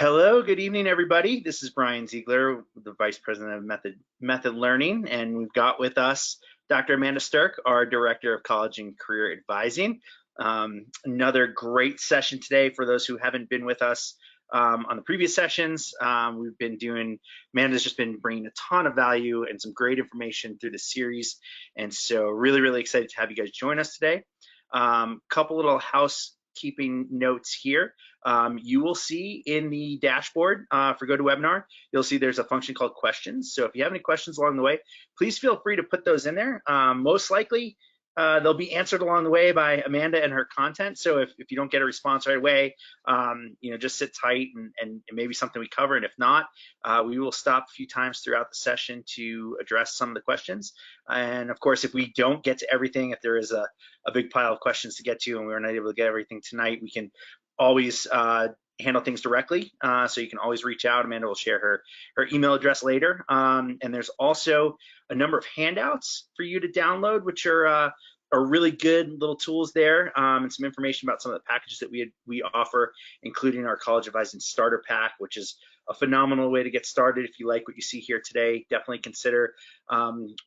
Hello, good evening, everybody. This is Brian Ziegler, the Vice President of Method Learning, and we've got with us Dr. Amanda Stirk, our Director of College and Career Advising. Another great session today for those who haven't been with us on the previous sessions. Amanda's just been bringing a ton of value and some great information through the series, and so really excited to have you guys join us today. Couple little housekeeping notes here. You will see in the dashboard for GoToWebinar, you'll see there's a function called questions. So if you have any questions along the way, please feel free to put those in there. Most likely, they'll be answered along the way by Amanda and her content. So if you don't get a response right away, just sit tight and maybe something we cover. And if not, we will stop a few times throughout the session to address some of the questions. And of course, if we don't get to everything, if there is a big pile of questions to get to and we're not able to get everything tonight, we can always handle things directly. So you can always reach out. Amanda will share her email address later. And there's also a number of handouts for you to download, which are really good little tools there, and some information about some of the packages that we offer, including our College Advising Starter Pack, which is a phenomenal way to get started. If you like what you see here today, definitely consider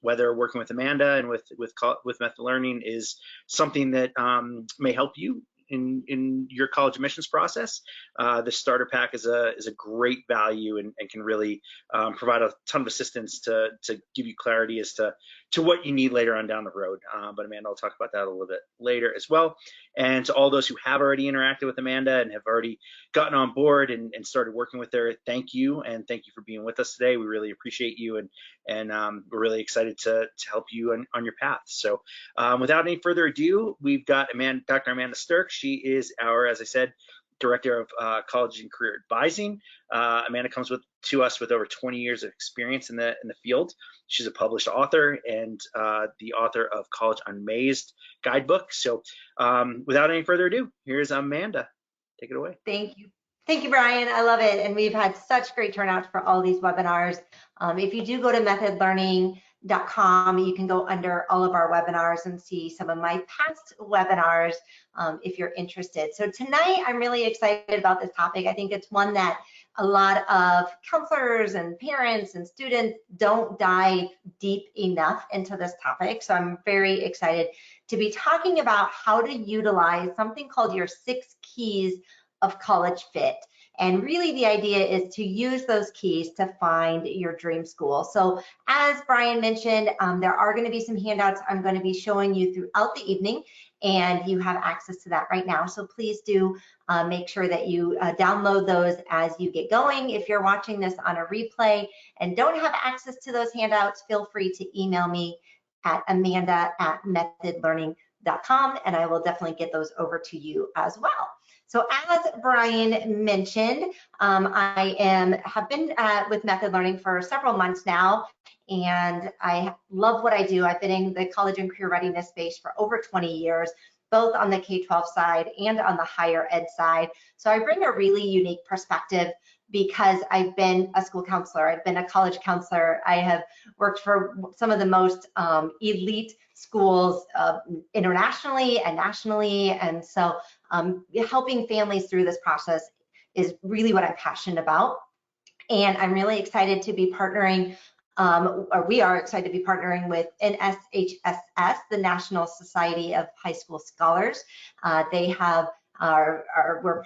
whether working with Amanda and with Method Learning is something that may help you in your college admissions process. The starter pack is a great value and can really provide a ton of assistance to give you clarity as to what you need later on down the road. But Amanda will talk about that a little bit later as well. And to all those who have already interacted with Amanda and have already gotten on board and started working with her, thank you, and thank you for being with us today. We really appreciate you, and we're really excited to help you on your path. So without any further ado, we've got Dr. Amanda Stirk. She is our, as I said, Director of College and Career Advising. Amanda comes to us with over 20 years of experience in the field. She's a published author and the author of College Unmazed guidebook. So without any further ado, here's Amanda. Take it away. Thank you. Thank you, Brian. I love it. And we've had such great turnout for all these webinars. If you do go to methodlearning.com, you can go under all of our webinars and see some of my past webinars if you're interested. So tonight, I'm really excited about this topic. I think it's one that a lot of counselors and parents and students don't dive deep enough into this topic. So I'm very excited to be talking about how to utilize something called your 6 keys of college fit. And really the idea is to use those keys to find your dream school. So as Brian mentioned, there are going to be some handouts I'm going to be showing you throughout the evening, and you have access to that right now. So please do make sure that you download those as you get going. If you're watching this on a replay and don't have access to those handouts, feel free to email me at amanda@methodlearning.com, and I will definitely get those over to you as well. So as Brian mentioned, I have been with Method Learning for several months now, and I love what I do. I've been in the college and career readiness space for over 20 years, both on the K-12 side and on the higher ed side. So I bring a really unique perspective because I've been a school counselor, I've been a college counselor, I have worked for some of the most elite schools internationally and nationally, and so helping families through this process is really what I'm passionate about. And I'm really excited to be partnering, or we are excited to be partnering with NSHSS, the National Society of High School Scholars. We're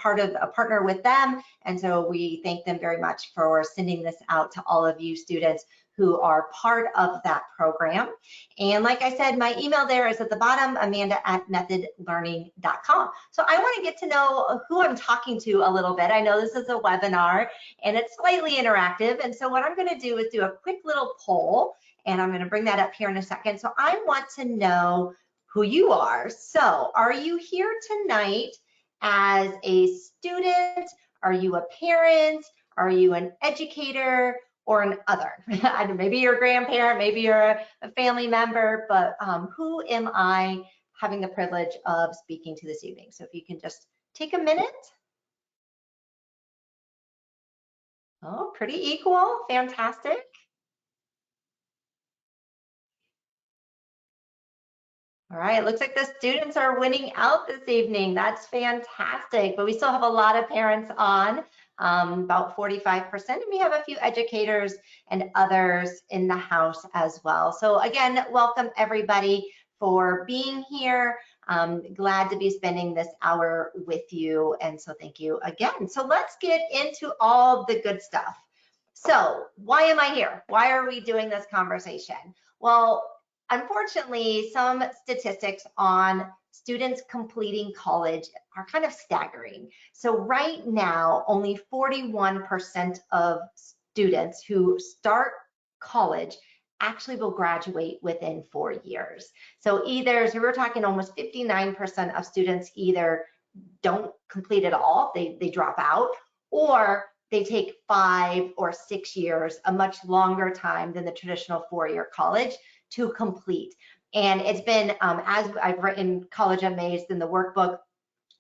part of a partner with them, and so we thank them very much for sending this out to all of you students who are part of that program. And like I said, my email there is at the bottom, amanda@methodlearning.com. So I want to get to know who I'm talking to a little bit. I know this is a webinar and it's slightly interactive, and so what I'm going to do is do a quick little poll, and I'm going to bring that up here in a second. So I want to know who you are. So are you here tonight as a student? Are you a parent? Are you an educator or an other? Maybe you're a grandparent, maybe you're a family member, but who am I having the privilege of speaking to this evening? So if you can just take a minute. Oh, pretty equal, fantastic. All right, it looks like the students are winning out this evening. That's fantastic, but we still have a lot of parents on. about 45%, and we have a few educators and others in the house as well. So again, welcome everybody for being here. Glad to be spending this hour with you, and so thank you again. So let's get into all the good stuff. So why am I here? Why are we doing this conversation? Well, unfortunately, some statistics on students completing college are kind of staggering. So right now, only 41% of students who start college actually will graduate within 4 years. So we're talking almost 59% of students either don't complete at all, they drop out, or they take 5 or 6 years, a much longer time than the traditional 4-year college to complete. And it's been, as I've written College Unmazed in the workbook,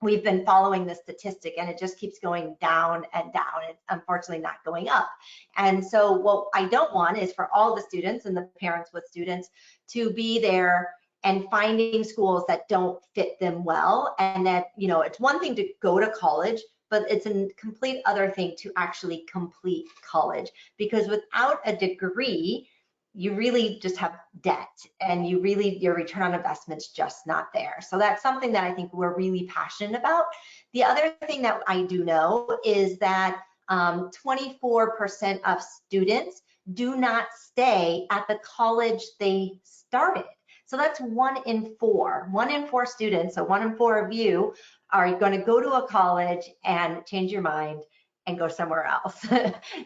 we've been following the statistic, and it just keeps going down and down. It's unfortunately not going up. And so what I don't want is for all the students and the parents with students to be there and finding schools that don't fit them well. And that, it's one thing to go to college, but it's a complete other thing to actually complete college, because without a degree, you really just have debt, and your return on investment's just not there. So that's something that I think we're really passionate about. The other thing that I do know is that 24% of students do not stay at the college they started. So that's 1 in 4. 1 in 4 students, so 1 in 4 of you are going to go to a college and change your mind and go somewhere else.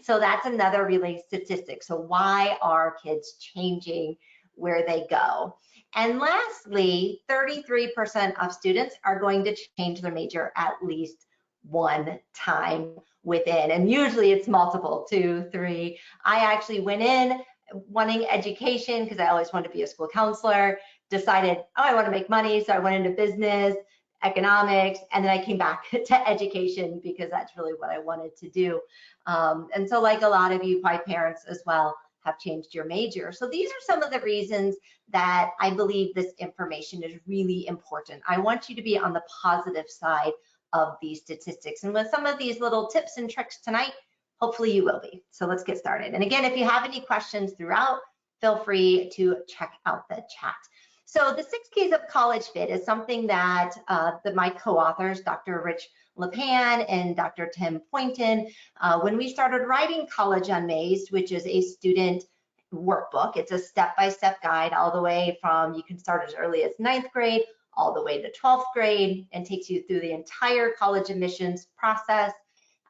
So that's another really statistic. So why are kids changing where they go? And lastly, 33% of students are going to change their major at least 1 time within, and usually it's multiple, 2, 3. I actually went in wanting education because I always wanted to be a school counselor, decided, oh, I want to make money, so I went into business, economics, and then I came back to education because that's really what I wanted to do. And so like a lot of you, probably parents as well, have changed your major. So these are some of the reasons that I believe this information is really important. I want you to be on the positive side of these statistics. And with some of these little tips and tricks tonight, hopefully you will be. So let's get started. And again, if you have any questions throughout, feel free to check out the chat. So the 6 keys of college fit is something that my co-authors, Dr. Rich LePan and Dr. Tim Poynton, when we started writing College Unmazed, which is a student workbook, it's a step-by-step guide all the way from, you can start as early as 9th grade, all the way to 12th grade, and takes you through the entire college admissions process.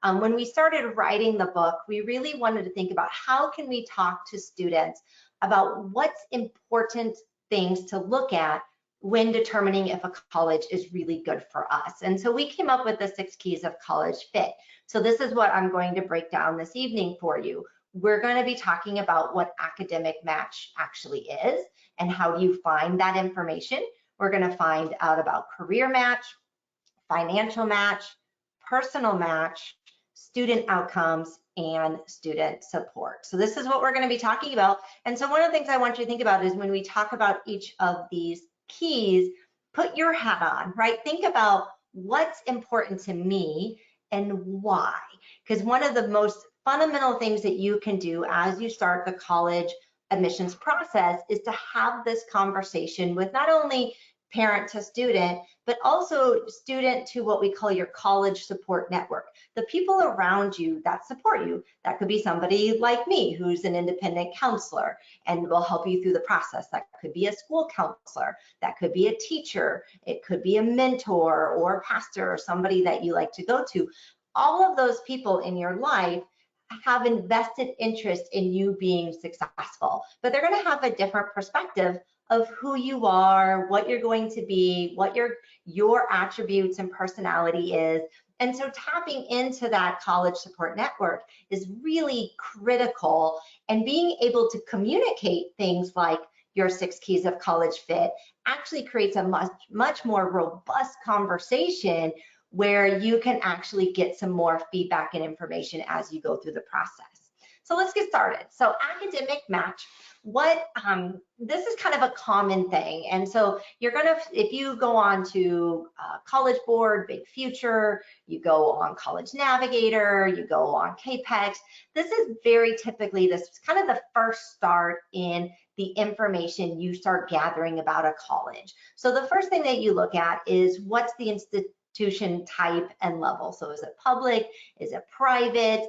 When we started writing the book, we really wanted to think about how can we talk to students about what's important things to look at when determining if a college is really good for us. And so we came up with the 6 keys of college fit. So this is what I'm going to break down this evening for you. We're going to be talking about what academic match actually is and how do you find that information. We're going to find out about career match, financial match, personal match, student outcomes, and student support. So this is what we're going to be talking about. And so one of the things I want you to think about is when we talk about each of these keys, put your hat on, right? Think about what's important to me and why. Because one of the most fundamental things that you can do as you start the college admissions process is to have this conversation with not only parent to student, but also student to what we call your college support network. The people around you that support you. That could be somebody like me who's an independent counselor and will help you through the process. That could be a school counselor. That could be a teacher. It could be a mentor or a pastor or somebody that you like to go to. All of those people in your life have invested interest in you being successful, but they're going to have a different perspective of who you are, what you're going to be, what your attributes and personality is. And so tapping into that college support network is really critical, and being able to communicate things like your 6 keys of college fit actually creates a much more robust conversation where you can actually get some more feedback and information as you go through the process. So let's get started. So academic match, this is kind of a common thing. And so if you go on to College Board, Big Future, you go on College Navigator, you go on KPEX, this is very typically, this is kind of the first start in the information you start gathering about a college. So the first thing that you look at is what's the institution type and level. So is it public? Is it private?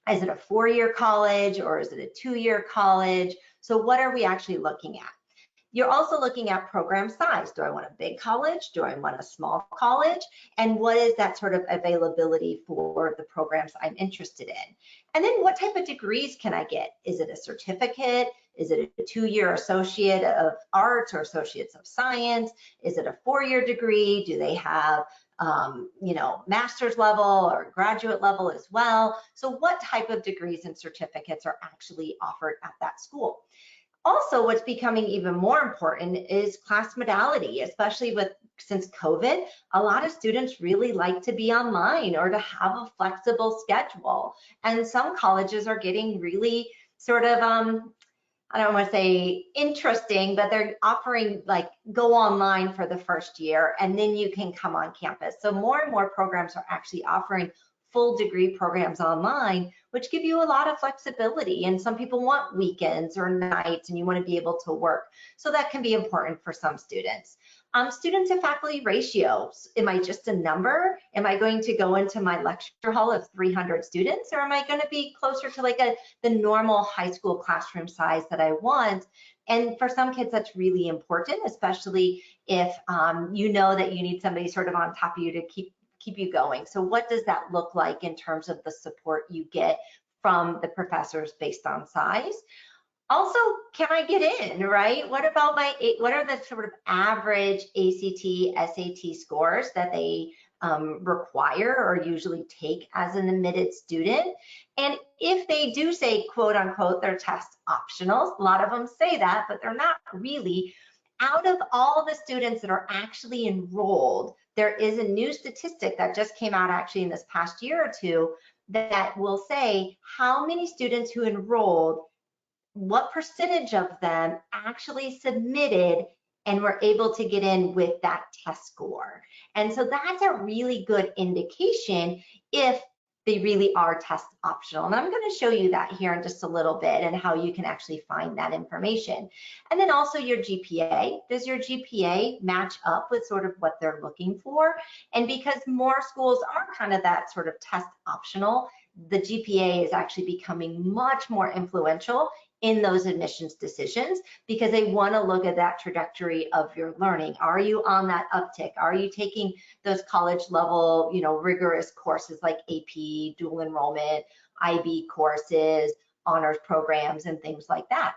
Is it a 4-year college or is it a 2-year college? So what are we actually looking at? You're also looking at program size. Do I want a big college? Do I want a small college? And what is that sort of availability for the programs I'm interested in? And then what type of degrees can I get? Is it a certificate? Is it a 2-year associate of arts or associates of science? Is it a 4-year degree? Do they have master's level or graduate level as well? So what type of degrees and certificates are actually offered at that school? Also, what's becoming even more important is class modality, especially since COVID. A lot of students really like to be online or to have a flexible schedule. And some colleges are getting really sort of, I don't want to say interesting, but they're offering like go online for the first year and then you can come on campus. So more and more programs are actually offering full degree programs online, which give you a lot of flexibility. And some people want weekends or nights and you want to be able to work. So that can be important for some students. Student to faculty ratios, am I just a number? Am I going to go into my lecture hall of 300 students, or am I going to be closer to like the normal high school classroom size that I want? And for some kids, that's really important, especially if you know that you need somebody sort of on top of you to keep you going. So what does that look like in terms of the support you get from the professors based on size? Also, can I get in, right? What are the sort of average ACT, SAT scores that they require or usually take as an admitted student? And if they do say, quote unquote, they're test optional, a lot of them say that, but they're not really. Out of all the students that are actually enrolled, there is a new statistic that just came out actually in this past year or two that will say how many students who enrolled, what percentage of them actually submitted and were able to get in with that test score. And so that's a really good indication if they really are test optional. And I'm going to show you that here in just a little bit and how you can actually find that information. And then also your GPA. Does your GPA match up with sort of what they're looking for? And because more schools are kind of that sort of test optional, the GPA is actually becoming much more influential in those admissions decisions because they want to look at that trajectory of your learning. Are you on that uptick? Are you taking those college level, rigorous courses like AP, dual enrollment, IB courses, honors programs, and things like that?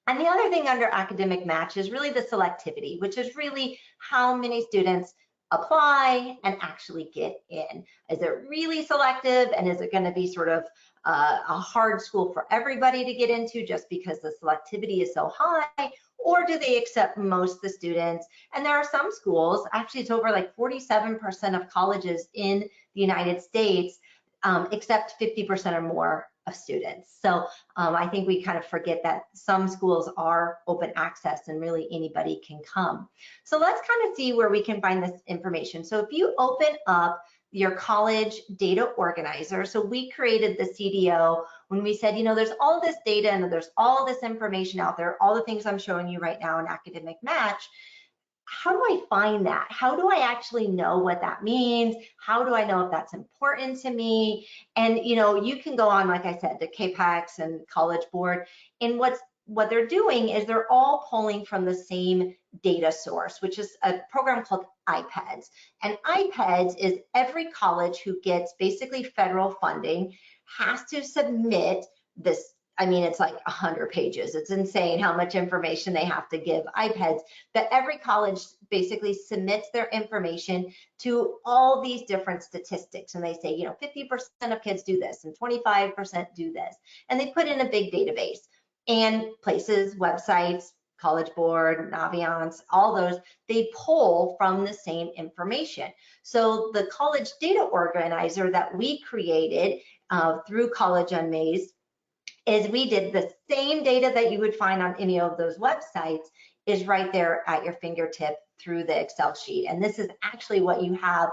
And the other thing under academic match is really the selectivity, which is really how many students apply and actually get in. Is it really selective, and is it going to be sort of a hard school for everybody to get into just because the selectivity is so high, or do they accept most of the students? And there are some schools, actually it's over like 47% of colleges in the United States accept 50% or more of students. So I think we kind of forget that some schools are open access and really anybody can come. So let's kind of see where we can find this information. So if you open up your college data organizer, so we created the CDO when we said, there's all this data and there's all this information out there, all the things I'm showing you right now in Academic Match. How do I find that? How do I actually know what that means? How do I know if that's important to me? And you can go on, like I said, to KPEX and College Board, and what they're doing is they're all pulling from the same data source, which is a program called IPEDS. And IPEDS is every college who gets basically federal funding has to submit this. I mean, it's like 100 pages. It's insane how much information they have to give IPEDS, but every college basically submits their information to all these different statistics. And they say, 50% of kids do this and 25% do this. And they put in a big database, and places, websites, College Board, Naviance, all those, they pull from the same information. So the college data organizer that we created through College Unmazed is we did the same data that you would find on any of those websites is right there at your fingertip through the Excel sheet. And this is actually what you have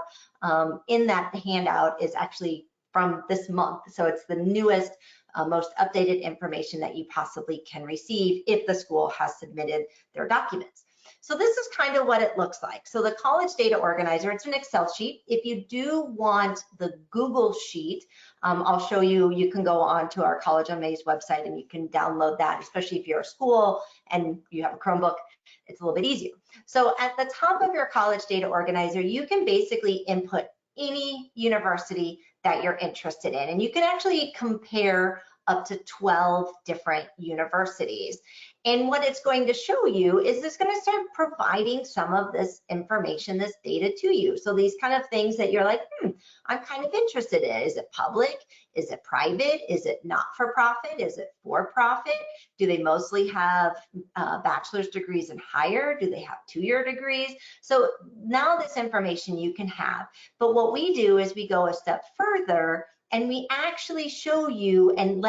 in that handout is actually from this month. So it's the newest, most updated information that you possibly can receive if the school has submitted their documents. So this is kind of what it looks like. So the college data organizer, it's an Excel sheet. If you do want the Google sheet, I'll show you, you can go on to our College on Maze website and you can download that, especially if you're a school and you have a Chromebook, it's a little bit easier. So at the top of your college data organizer, you can basically input any university that you're interested in, and you can actually compare up to 12 different universities. And what it's going to show you is it's going to start providing some of this information, this data to you. So these kind of things that you're like, I'm kind of interested in. Is it public? Is it private? Is it not-for-profit? Is it for-profit? Do they mostly have bachelor's degrees and higher? Do they have 2-year degrees? So now this information you can have. But what we do is we go a step further and we actually show you and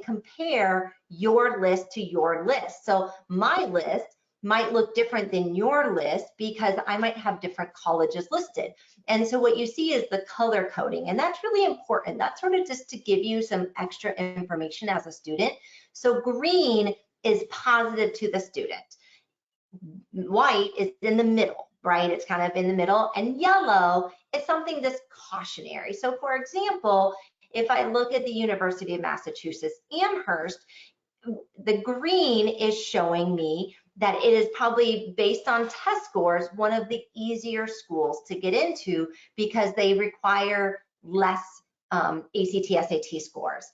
compare your list to your list. So my list might look different than your list because I might have different colleges listed. And so what you see is the color coding, and that's really important. That's sort of just to give you some extra information as a student. So green is positive to the student. White is in the middle, right? It's kind of in the middle, and yellow is something that's cautionary. So for example, if I look at the University of Massachusetts Amherst, the green is showing me that it is probably based on test scores, one of the easier schools to get into because they require less ACT, SAT scores.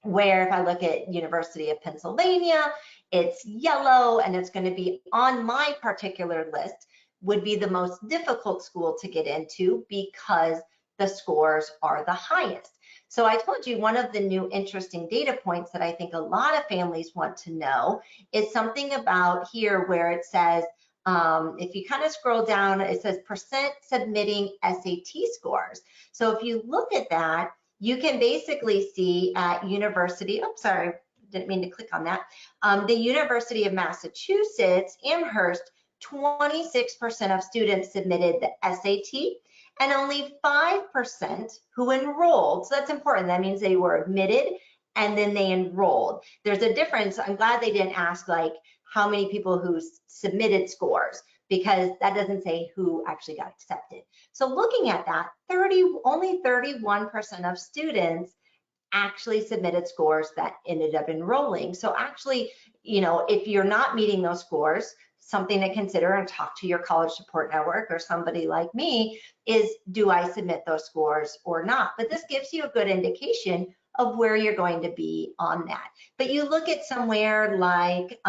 Where if I look at University of Pennsylvania, it's yellow and it's going to be on my particular list, would be the most difficult school to get into because the scores are the highest. So I told you one of the new interesting data points that I think a lot of families want to know is something about here where it says, if you kind of scroll down, it says percent submitting SAT scores. So if you look at that, you can basically see at University, oh, sorry, didn't mean to click on that. The University of Massachusetts, Amherst, 26% of students submitted the SAT and only 5% who enrolled. So that's important. That means they were admitted and then they enrolled. There's a difference. I'm glad they didn't ask like how many people who submitted scores, because that doesn't say who actually got accepted. So looking at that, only 31% of students actually submitted scores that ended up enrolling. So actually, you know, if you're not meeting those scores, something to consider and talk to your college support network or somebody like me is, do I submit those scores or not? But this gives you a good indication of where you're going to be on that. But you look at somewhere like,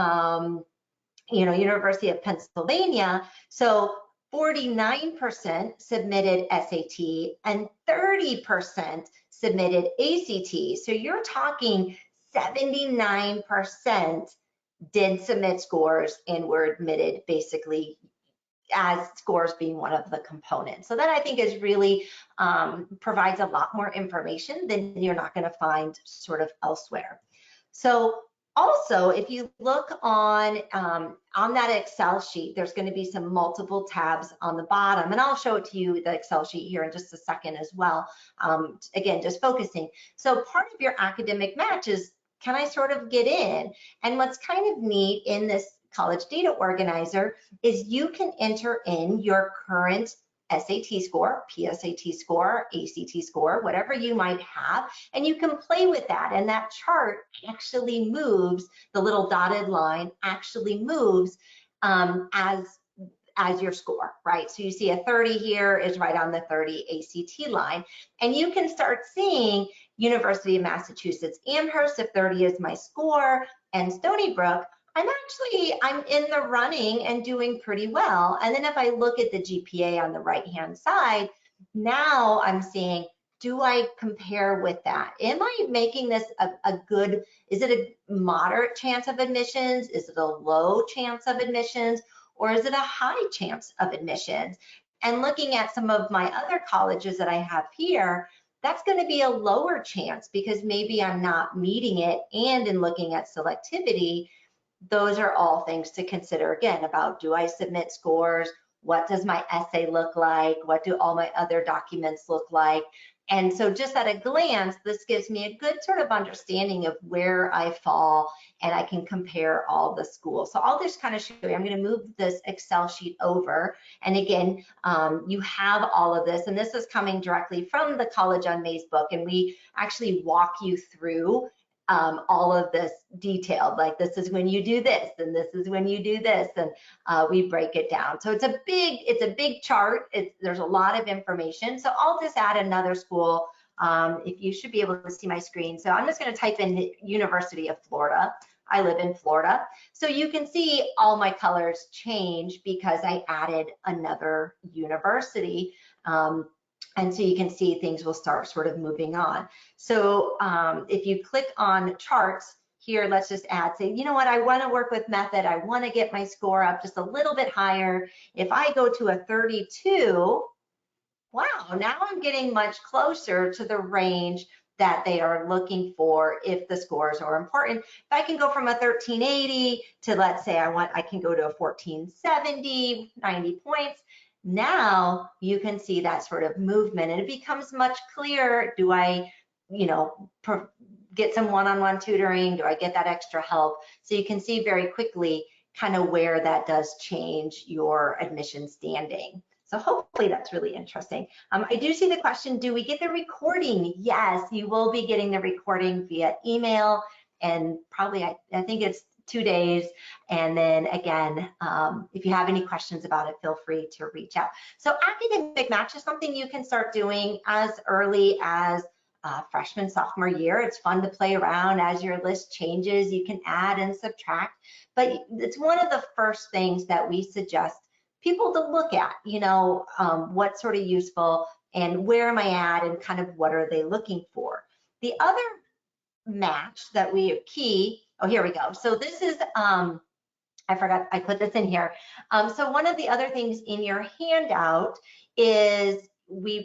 you know, University of Pennsylvania, so 49% submitted SAT and 30% submitted ACT. So you're talking 79% did submit scores and were admitted basically as scores being one of the components. So that I think is really provides a lot more information than you're not going to find sort of elsewhere. So also, if you look on that Excel sheet, there's going to be some multiple tabs on the bottom, and I'll show it to you, the Excel sheet here in just a second as well. Again, just focusing. So part of your academic match is, can I sort of get in? And what's kind of neat in this college data organizer is you can enter in your current SAT score, PSAT score, ACT score, whatever you might have, and you can play with that. And that chart actually moves, the little dotted line actually moves as your score, right? So you see a 30 here is right on the 30 ACT line, and you can start seeing University of Massachusetts Amherst, if 30 is my score, and Stony Brook, I'm in the running and doing pretty well. And then if I look at the GPA on the right-hand side, now I'm seeing, do I compare with that? Am I making this a good, is it a moderate chance of admissions? Is it a low chance of admissions? Or is it a high chance of admissions? And looking at some of my other colleges that I have here, that's going to be a lower chance because maybe I'm not meeting it. And in looking at selectivity, those are all things to consider again about, do I submit scores? What does my essay look like? What do all my other documents look like? And so just at a glance, this gives me a good sort of understanding of where I fall, and I can compare all the schools. So I'll just kind of show you. I'm going to move this Excel sheet over. And again, you have all of this, and this is coming directly from the College on Maze book, and we actually walk you through all of this detailed, like this is when you do this, and this is when you do this, and we break it down. So it's a big chart. There's a lot of information. So I'll just add another school. If you should be able to see my screen. So I'm just going to type in the University of Florida. I live in Florida. So you can see all my colors change because I added another university. And so you can see things will start sort of moving on. So if you click on charts here, let's just add, say, you know what, I want to work with method. I want to get my score up just a little bit higher. If I go to a 32, wow, now I'm getting much closer to the range that they are looking for if the scores are important. If I can go from a 1380 to, let's say I can go to a 1470, 90 points. Now you can see that sort of movement, and it becomes much clearer. Do I, get some one-on-one tutoring? Do I get that extra help? So you can see very quickly kind of where that does change your admission standing. So hopefully that's really interesting. I do see the question, do we get the recording? Yes, you will be getting the recording via email, and probably, I think it's 2 days. And then again, if you have any questions about it, feel free to reach out. So academic match is something you can start doing as early as freshman, sophomore year. It's fun to play around. As your list changes, you can add and subtract. But it's one of the first things that we suggest people to look at, what's sort of useful and where am I at and kind of what are they looking for. The other match that we key, oh, here we go. So this is, I forgot, I put this in here. So one of the other things in your handout is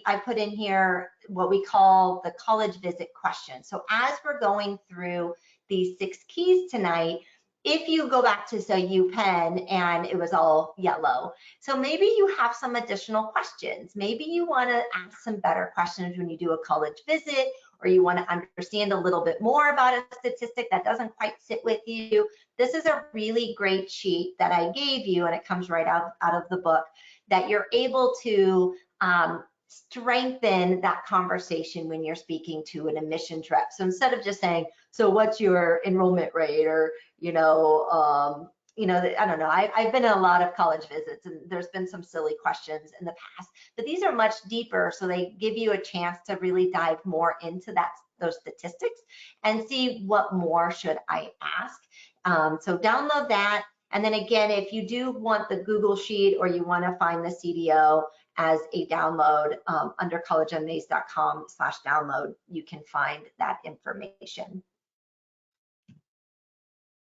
I put in here what we call the college visit question. So as we're going through these 6 keys tonight, if you go back to, say, UPenn and it was all yellow, so maybe you have some additional questions. Maybe you want to ask some better questions when you do a college visit, or you want to understand a little bit more about a statistic that doesn't quite sit with you. This is a really great sheet that I gave you, and it comes right out of the book, that you're able to strengthen that conversation when you're speaking to an admissions rep. So instead of just saying, so what's your enrollment rate, or, I don't know, I've been in a lot of college visits, and there's been some silly questions in the past, but these are much deeper, so they give you a chance to really dive more into those statistics and see what more should I ask. So download that. And then again, if you do want the Google Sheet, or you want to find the CDO as a download, under collegeonmaze.com/download, you can find that information.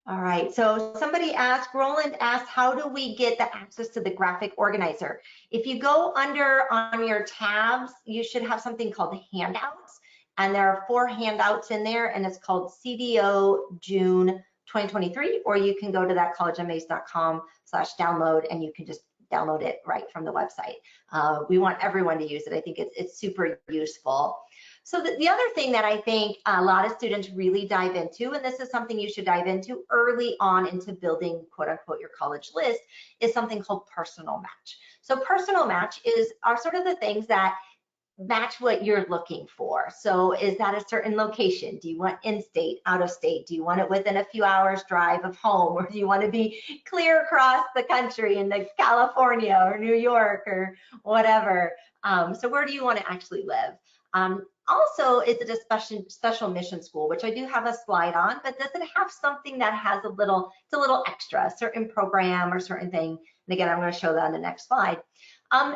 All right, so somebody asked, Roland asked, how do we get the access to the graphic organizer? If you go on your tabs, you should have something called handouts, and there are 4 handouts in there, and it's called CDO June 2023, or you can go to that collegeonmaze.com/download, and you can just download it right from the website. We want everyone to use it. I think it's super useful. So the other thing that I think a lot of students really dive into, and this is something you should dive into early on into building, quote unquote, your college list, is something called personal match. So personal match are sort of the things that match what you're looking for. So is that a certain location? Do you want in-state, out-of-state? Do you want it within a few hours drive of home? Or do you want to be clear across the country in California or New York or whatever? So where do you want to actually live? Also, is it a special mission school, which I do have a slide on, but does it have something that has it's a little extra, a certain program or certain thing? And again, I'm going to show that on the next slide.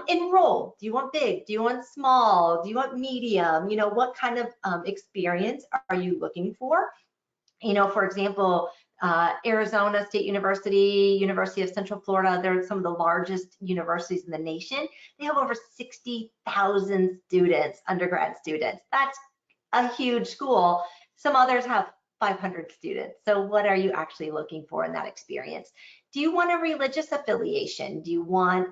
Enroll. Do you want big? Do you want small? Do you want medium? What kind of experience are you looking for? For example, Arizona State University, University of Central Florida, they're some of the largest universities in the nation. They have over 60,000 students, undergrad students. That's a huge school. Some others have 500 students. So what are you actually looking for in that experience? Do you want a religious affiliation? Do you want,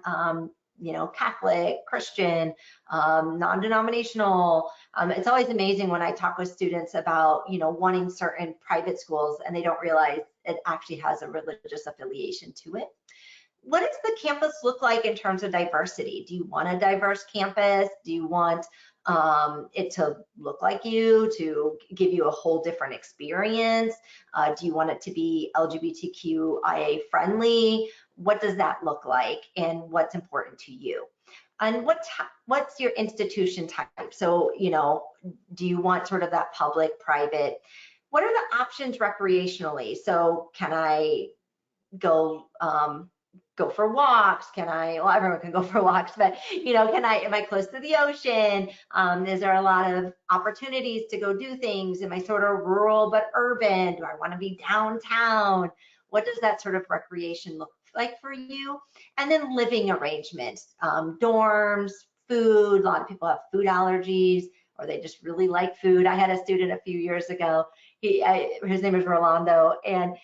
Catholic, Christian, non-denominational? It's always amazing when I talk with students about, wanting certain private schools and they don't realize it actually has a religious affiliation to it. What does the campus look like in terms of diversity? Do you want a diverse campus? Do you want it to look like you, to give you a whole different experience? Do you want it to be LGBTQIA friendly? What does that look like, and what's important to you? And what's your institution type? So, do you want sort of that public, private? What are the options recreationally? So can I go for walks? Well, everyone can go for walks, but am I close to the ocean? Is there a lot of opportunities to go do things? Am I sort of rural but urban? Do I want to be downtown? What does that sort of recreation look like for you? And then living arrangements, dorms, food. A lot of people have food allergies, or they just really like food. I had a student a few years ago. His name is Rolando, and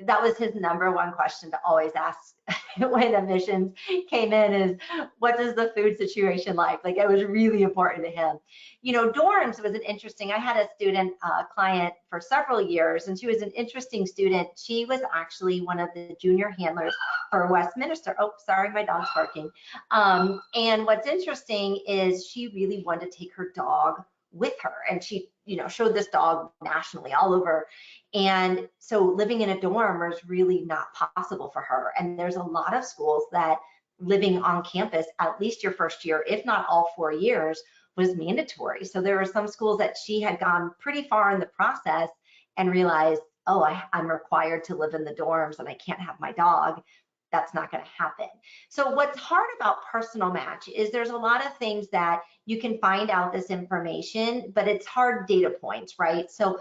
that was his number one question to always ask when admissions came in is, what does the food situation like? Like, it was really important to him. Dorms was an interesting, I had a student client for several years, and she was an interesting student. She was actually one of the junior handlers for Westminster. Oh, sorry, my dog's barking. And what's interesting is she really wanted to take her dog with her, and she showed this dog nationally all over. And so living in a dorm was really not possible for her. And there's a lot of schools that living on campus at least your first year, if not all 4 years, was mandatory. So there were some schools that she had gone pretty far in the process and realized, oh, I'm required to live in the dorms and I can't have my dog. That's not going to happen. So what's hard about Personal Match is there's a lot of things that you can find out this information, but it's hard data points, right? So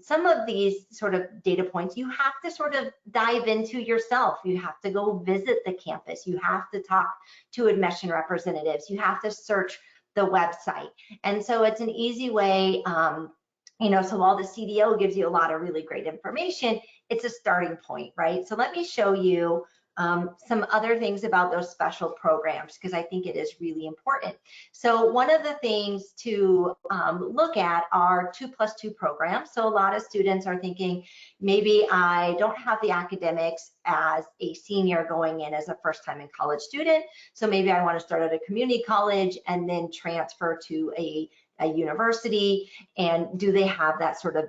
some of these sort of data points you have to sort of dive into yourself. You have to go visit the campus. You have to talk to admission representatives. You have to search the website. And so it's an easy way, so while the CDO gives you a lot of really great information, it's a starting point, right? So let me show you some other things about those special programs, because I think it is really important. So one of the things to look at are 2+2 programs. So a lot of students are thinking, maybe I don't have the academics as a senior going in as a first time in college student. So maybe I want to start at a community college and then transfer to a university. And do they have that sort of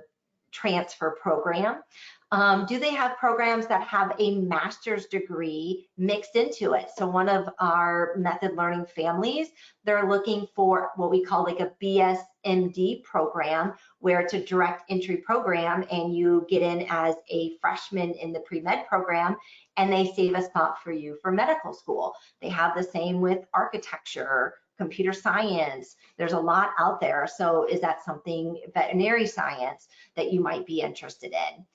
transfer program? Do they have programs that have a master's degree mixed into it? So one of our method learning families, they're looking for what we call like a BSMD program, where it's a direct entry program and you get in as a freshman in the pre-med program and they save a spot for you for medical school. They have the same with architecture, computer science. There's a lot out there. So is that something, veterinary science, that you might be interested in?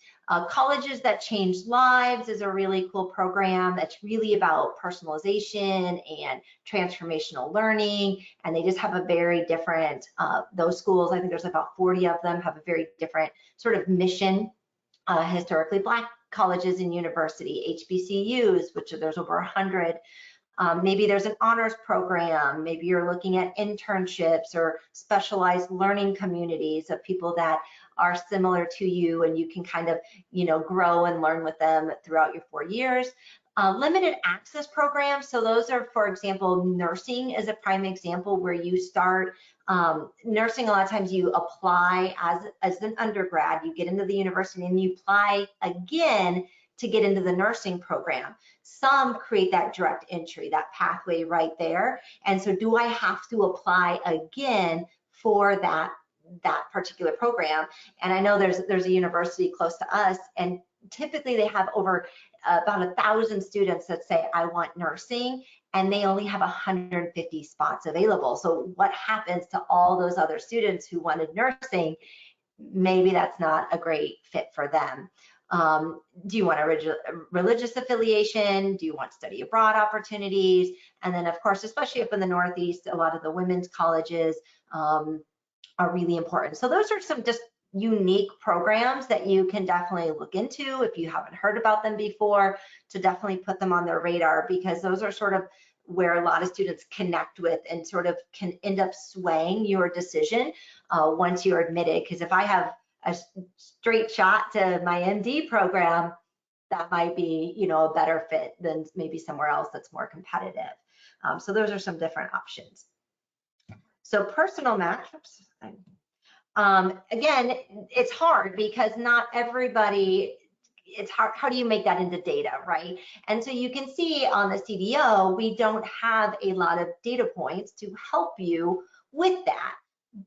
Colleges That Change Lives is a really cool program that's really about personalization and transformational learning. And they just have a very different, those schools, I think there's about 40 of them, have a very different sort of mission. Historically Black colleges and university, HBCUs, which there's over 100. Maybe there's an honors program. Maybe you're looking at internships or specialized learning communities of people that are similar to you, and you can kind of, grow and learn with them throughout your 4 years. Limited access programs. So those are, for example, nursing is a prime example where you start nursing. A lot of times you apply as an undergrad, you get into the university and you apply again to get into the nursing program. Some create that direct entry, that pathway right there. And so do I have to apply again for that particular program? And I know there's a university close to us, and typically they have over about 1,000 students that say, I want nursing, and they only have 150 spots available. So what happens to all those other students who wanted nursing? Maybe that's not a great fit for them. Do you want a religious affiliation? Do you want study abroad opportunities? And then, of course, especially up in the Northeast, a lot of the women's colleges are really important. So those are some just unique programs that you can definitely look into if you haven't heard about them before, to definitely put them on their radar, because those are sort of where a lot of students connect with and sort of can end up swaying your decision once you're admitted. Because if I have a straight shot to my MD program, that might be, you know, a better fit than maybe somewhere else that's more competitive. So those are some different options. So personal match, again, it's hard because not everybody, it's hard, how do you make that into data, right? And so you can see on the CDO, we don't have a lot of data points to help you with that.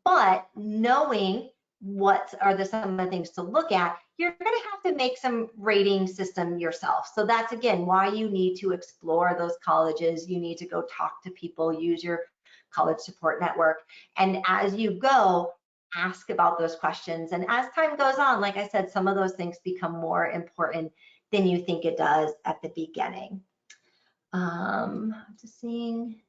But knowing what are some of the things to look at, you're going to have to make some rating system yourself. So that's, again, why you need to explore those colleges. You need to go talk to people, use your college support network. And as you go, ask about those questions. And as time goes on, like I said, some of those things become more important than you think it does at the beginning. Just seeing.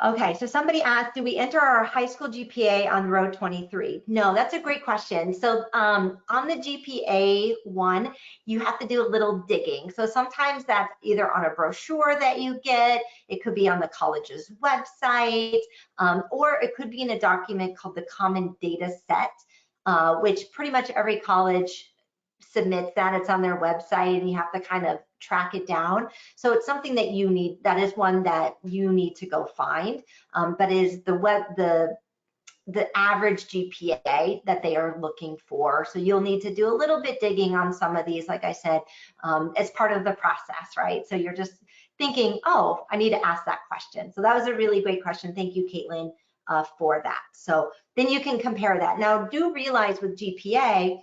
Okay, so somebody asked, do we enter our high school GPA on row 23? No, that's a great question. So on the GPA one, you have to do a little digging. So sometimes that's either on a brochure that you get, it could be on the college's website, or it could be in a document called the Common Data Set, which pretty much every college submits that. It's on their website and you have to kind of track it down. So it's something that you need, that is one that you need to go find, but is the average GPA that they are looking for. So you'll need to do a little bit digging on some of these, like I said, as part of the process, right? So you're just thinking, oh, I need to ask that question. So that was a really great question. Thank you, Caitlin, for that. So then you can compare that. Now, do realize with GPA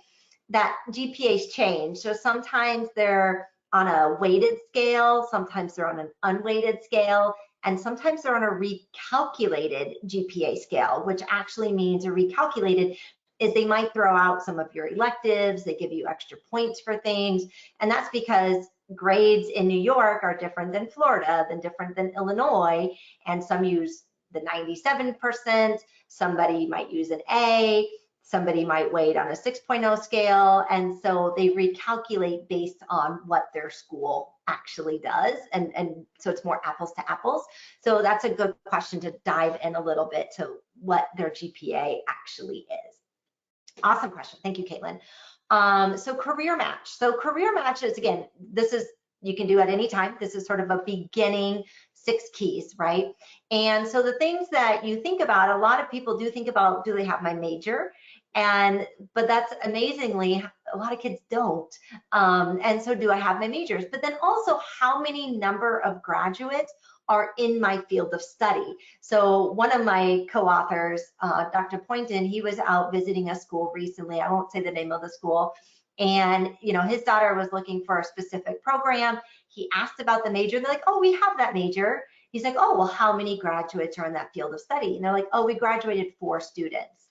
that GPAs change. So sometimes they're on a weighted scale, sometimes they're on an unweighted scale, and sometimes they're on a recalculated GPA scale, which actually means a recalculated is they might throw out some of your electives, they give you extra points for things, and that's because grades in New York are different than Florida, than different than Illinois, and some use the 97%, somebody might use an A, somebody might weight on a 6.0 scale, and so they recalculate based on what their school actually does, and so it's more apples to apples. So that's a good question to dive in a little bit to what their GPA actually is. Awesome question. Thank you, Caitlin. So career match. So career match is, again, this is, you can do at any time. This is sort of a beginning 6 keys, right? And so the things that you think about, a lot of people do think about, do they have my major? But that's amazingly, a lot of kids don't. And so do I have my majors? But then also, how many number of graduates are in my field of study? So one of my co-authors, Dr. Poynton, he was out visiting a school recently. I won't say the name of the school. And, you know, his daughter was looking for a specific program. He asked about the major. They're like, oh, we have that major. He's like, oh, well, how many graduates are in that field of study? And they're like, oh, we graduated 4 students.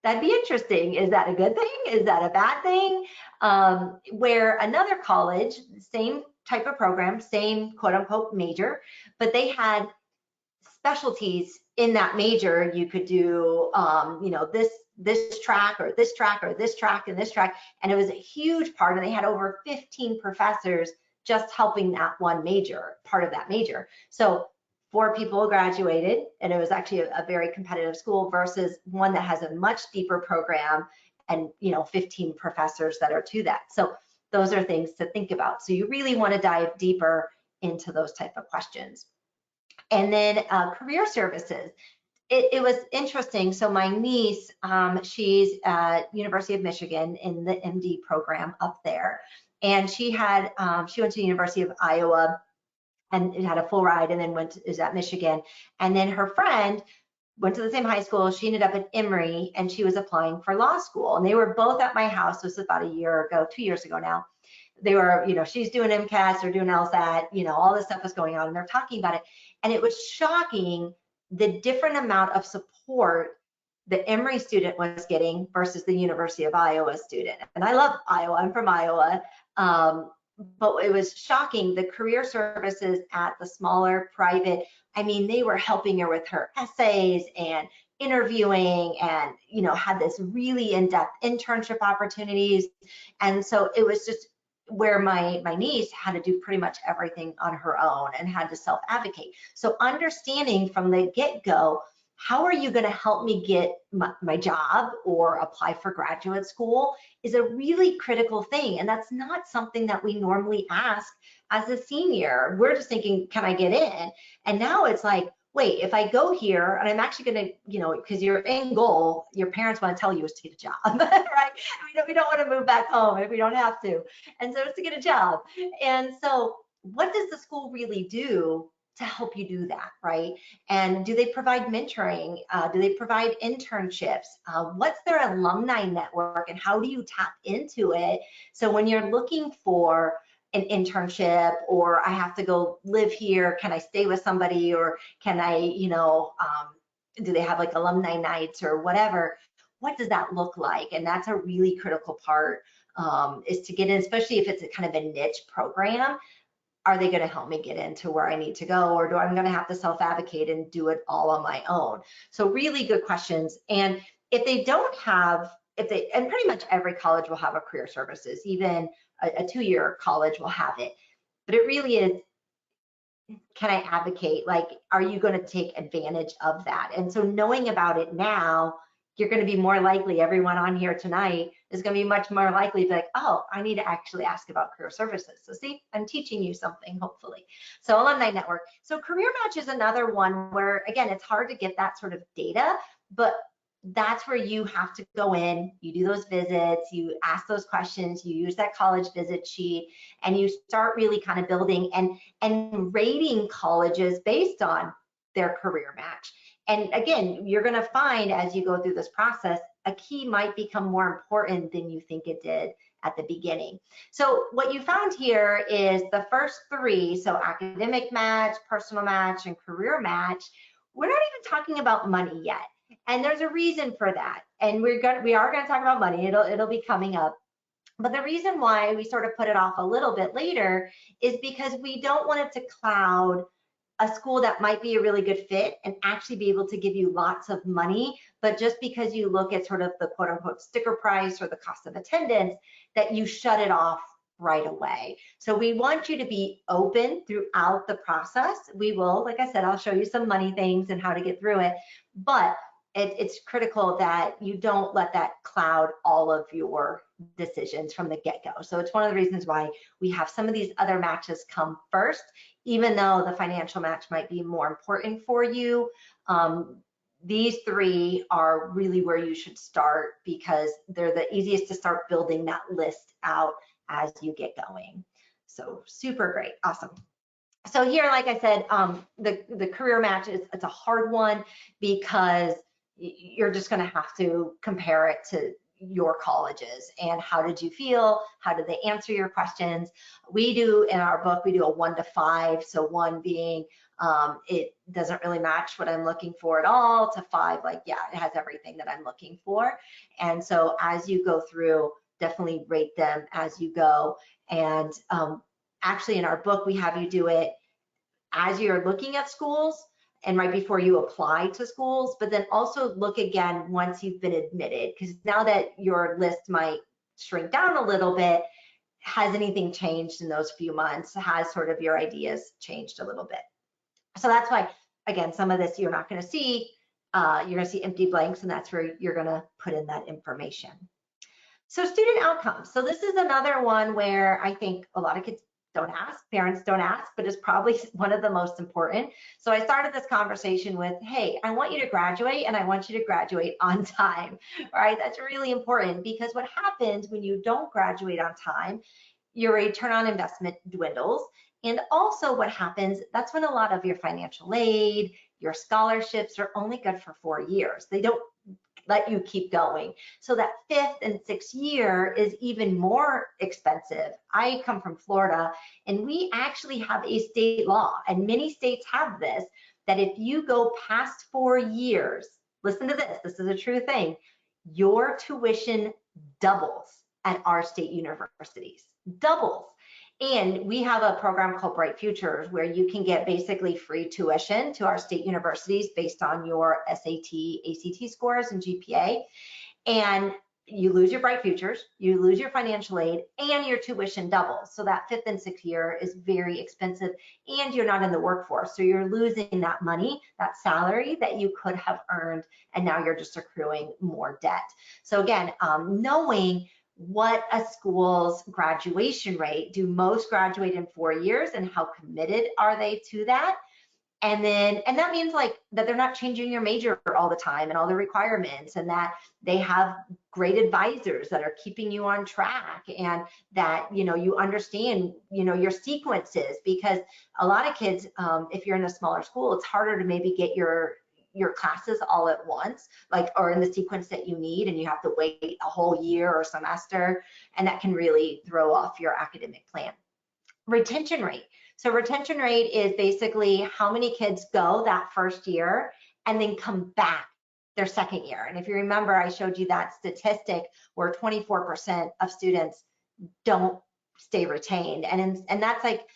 That'd be interesting. Is that a good thing? Is that a bad thing? Where another college, same type of program, same quote unquote major, but they had specialties in that major. You could do, you know, this track or this track or this track and this track. And it was a huge part. And they had over 15 professors just helping that one major, part of that major. So 4 people graduated, and it was actually a very competitive school versus one that has a much deeper program and, you know, 15 professors that are to that. So those are things to think about. So you really want to dive deeper into those type of questions. And then career services. It was interesting. So my niece, she's at University of Michigan in the MD program up there, and she went to the University of Iowa and it had a full ride, and then is at Michigan. And then her friend went to the same high school. She ended up at Emory, and she was applying for law school. And they were both at my house. This was about a year ago, 2 years ago now. They were, you know, she's doing MCAS or doing LSAT, you know, all this stuff was going on, and they're talking about it. And it was shocking the different amount of support the Emory student was getting versus the University of Iowa student. And I love Iowa, I'm from Iowa. But it was shocking, the career services at the smaller private, I mean, they were helping her with her essays and interviewing and, you know, had this really in-depth internship opportunities. And so it was just where my niece had to do pretty much everything on her own and had to self-advocate. So understanding from the get-go, how are you going to help me get my job or apply for graduate school is a really critical thing. And that's not something that we normally ask as a senior. We're just thinking, can I get in? And now it's like, wait, if I go here and I'm actually going to, you know, because your end goal, your parents want to tell you is to get a job, right? We don't want to move back home if we don't have to. And so it's to get a job. And so what does the school really do to help you do that, right? And do they provide mentoring? Do they provide internships? What's their alumni network and how do you tap into it? So when you're looking for an internship, or I have to go live here, can I stay with somebody, or can I, you know, do they have like alumni nights or whatever? What does that look like? And that's a really critical part, is to get in, especially if it's a kind of a niche program. Are they going to help me get into where I need to go, or do I'm going to have to self-advocate and do it all on my own? So really good questions. And if they don't have, and pretty much every college will have a career services, even a two-year college will have it. But it really is, can I advocate? Like, are you going to take advantage of that? And so knowing about it now, you're going to be more likely, everyone on here tonight is going to be much more likely to be like, oh, I need to actually ask about career services. So see, I'm teaching you something, hopefully. So alumni network. So career match is another one where, again, it's hard to get that sort of data, but that's where you have to go in, you do those visits, you ask those questions, you use that college visit sheet, and you start really kind of building and rating colleges based on their career match. And again, you're going to find as you go through this process, a key might become more important than you think it did at the beginning. So what you found here is the first three, so academic match, personal match, and career match, we're not even talking about money yet. And there's a reason for that. And we are going to talk about money. It'll be coming up. But the reason why we sort of put it off a little bit later is because we don't want it to cloud a school that might be a really good fit and actually be able to give you lots of money, but just because you look at sort of the quote unquote sticker price or the cost of attendance, that you shut it off right away. So we want you to be open throughout the process. We will, like I said, I'll show you some money things and how to get through it, but it's critical that you don't let that cloud all of your decisions from the get-go. So it's one of the reasons why we have some of these other matches come first, even though the financial match might be more important for you. These three are really where you should start because they're the easiest to start building that list out as you get going. So super great, awesome. So here, like I said, the career match it's a hard one because you're just going to have to compare it to your colleges and how did you feel, how did they answer your questions. We do in our book, we do a 1 to 5, so 1 being it doesn't really match what I'm looking for at all, to 5 like, yeah, it has everything that I'm looking for. And so as you go through, definitely rate them as you go. And actually in our book we have you do it as you're looking at schools and right before you apply to schools, but then also look again once you've been admitted, because now that your list might shrink down a little bit, has anything changed in those few months? Has sort of your ideas changed a little bit? So that's why, again, some of this you're not going to see. You're going to see empty blanks, and that's where you're going to put in that information. So student outcomes. So this is another one where I think a lot of kids don't ask, parents don't ask, but it's probably one of the most important. So I started this conversation with, hey, I want you to graduate and I want you to graduate on time, right? That's really important because what happens when you don't graduate on time, your return on investment dwindles. And also what happens, that's when a lot of your financial aid, your scholarships are only good for 4 years. They don't let you keep going. So that 5th and 6th year is even more expensive. I come from Florida and we actually have a state law, and many states have this, that if you go past 4 years listen to this, this is a true thing, your tuition doubles at our state universities, doubles. And we have a program called Bright Futures where you can get basically free tuition to our state universities based on your SAT, ACT scores, and GPA. And you lose your Bright Futures, you lose your financial aid, and your tuition doubles. So that 5th and 6th year is very expensive, and you're not in the workforce. So you're losing that money, that salary that you could have earned, and now you're just accruing more debt. So again, knowing what a school's graduation rate, do most graduate in 4 years, and how committed are they to that? And that means like that they're not changing your major all the time and all the requirements, and that they have great advisors that are keeping you on track, and that, you know, you understand, you know, your sequences, because a lot of kids, if you're in a smaller school, it's harder to maybe get your classes all at once, like, or in the sequence that you need, and you have to wait a whole year or semester, and that can really throw off your academic plan. Retention rate. So retention rate is basically how many kids go that first year and then come back their second year. And if you remember, I showed you that statistic where 24% of students don't stay retained. And that's like,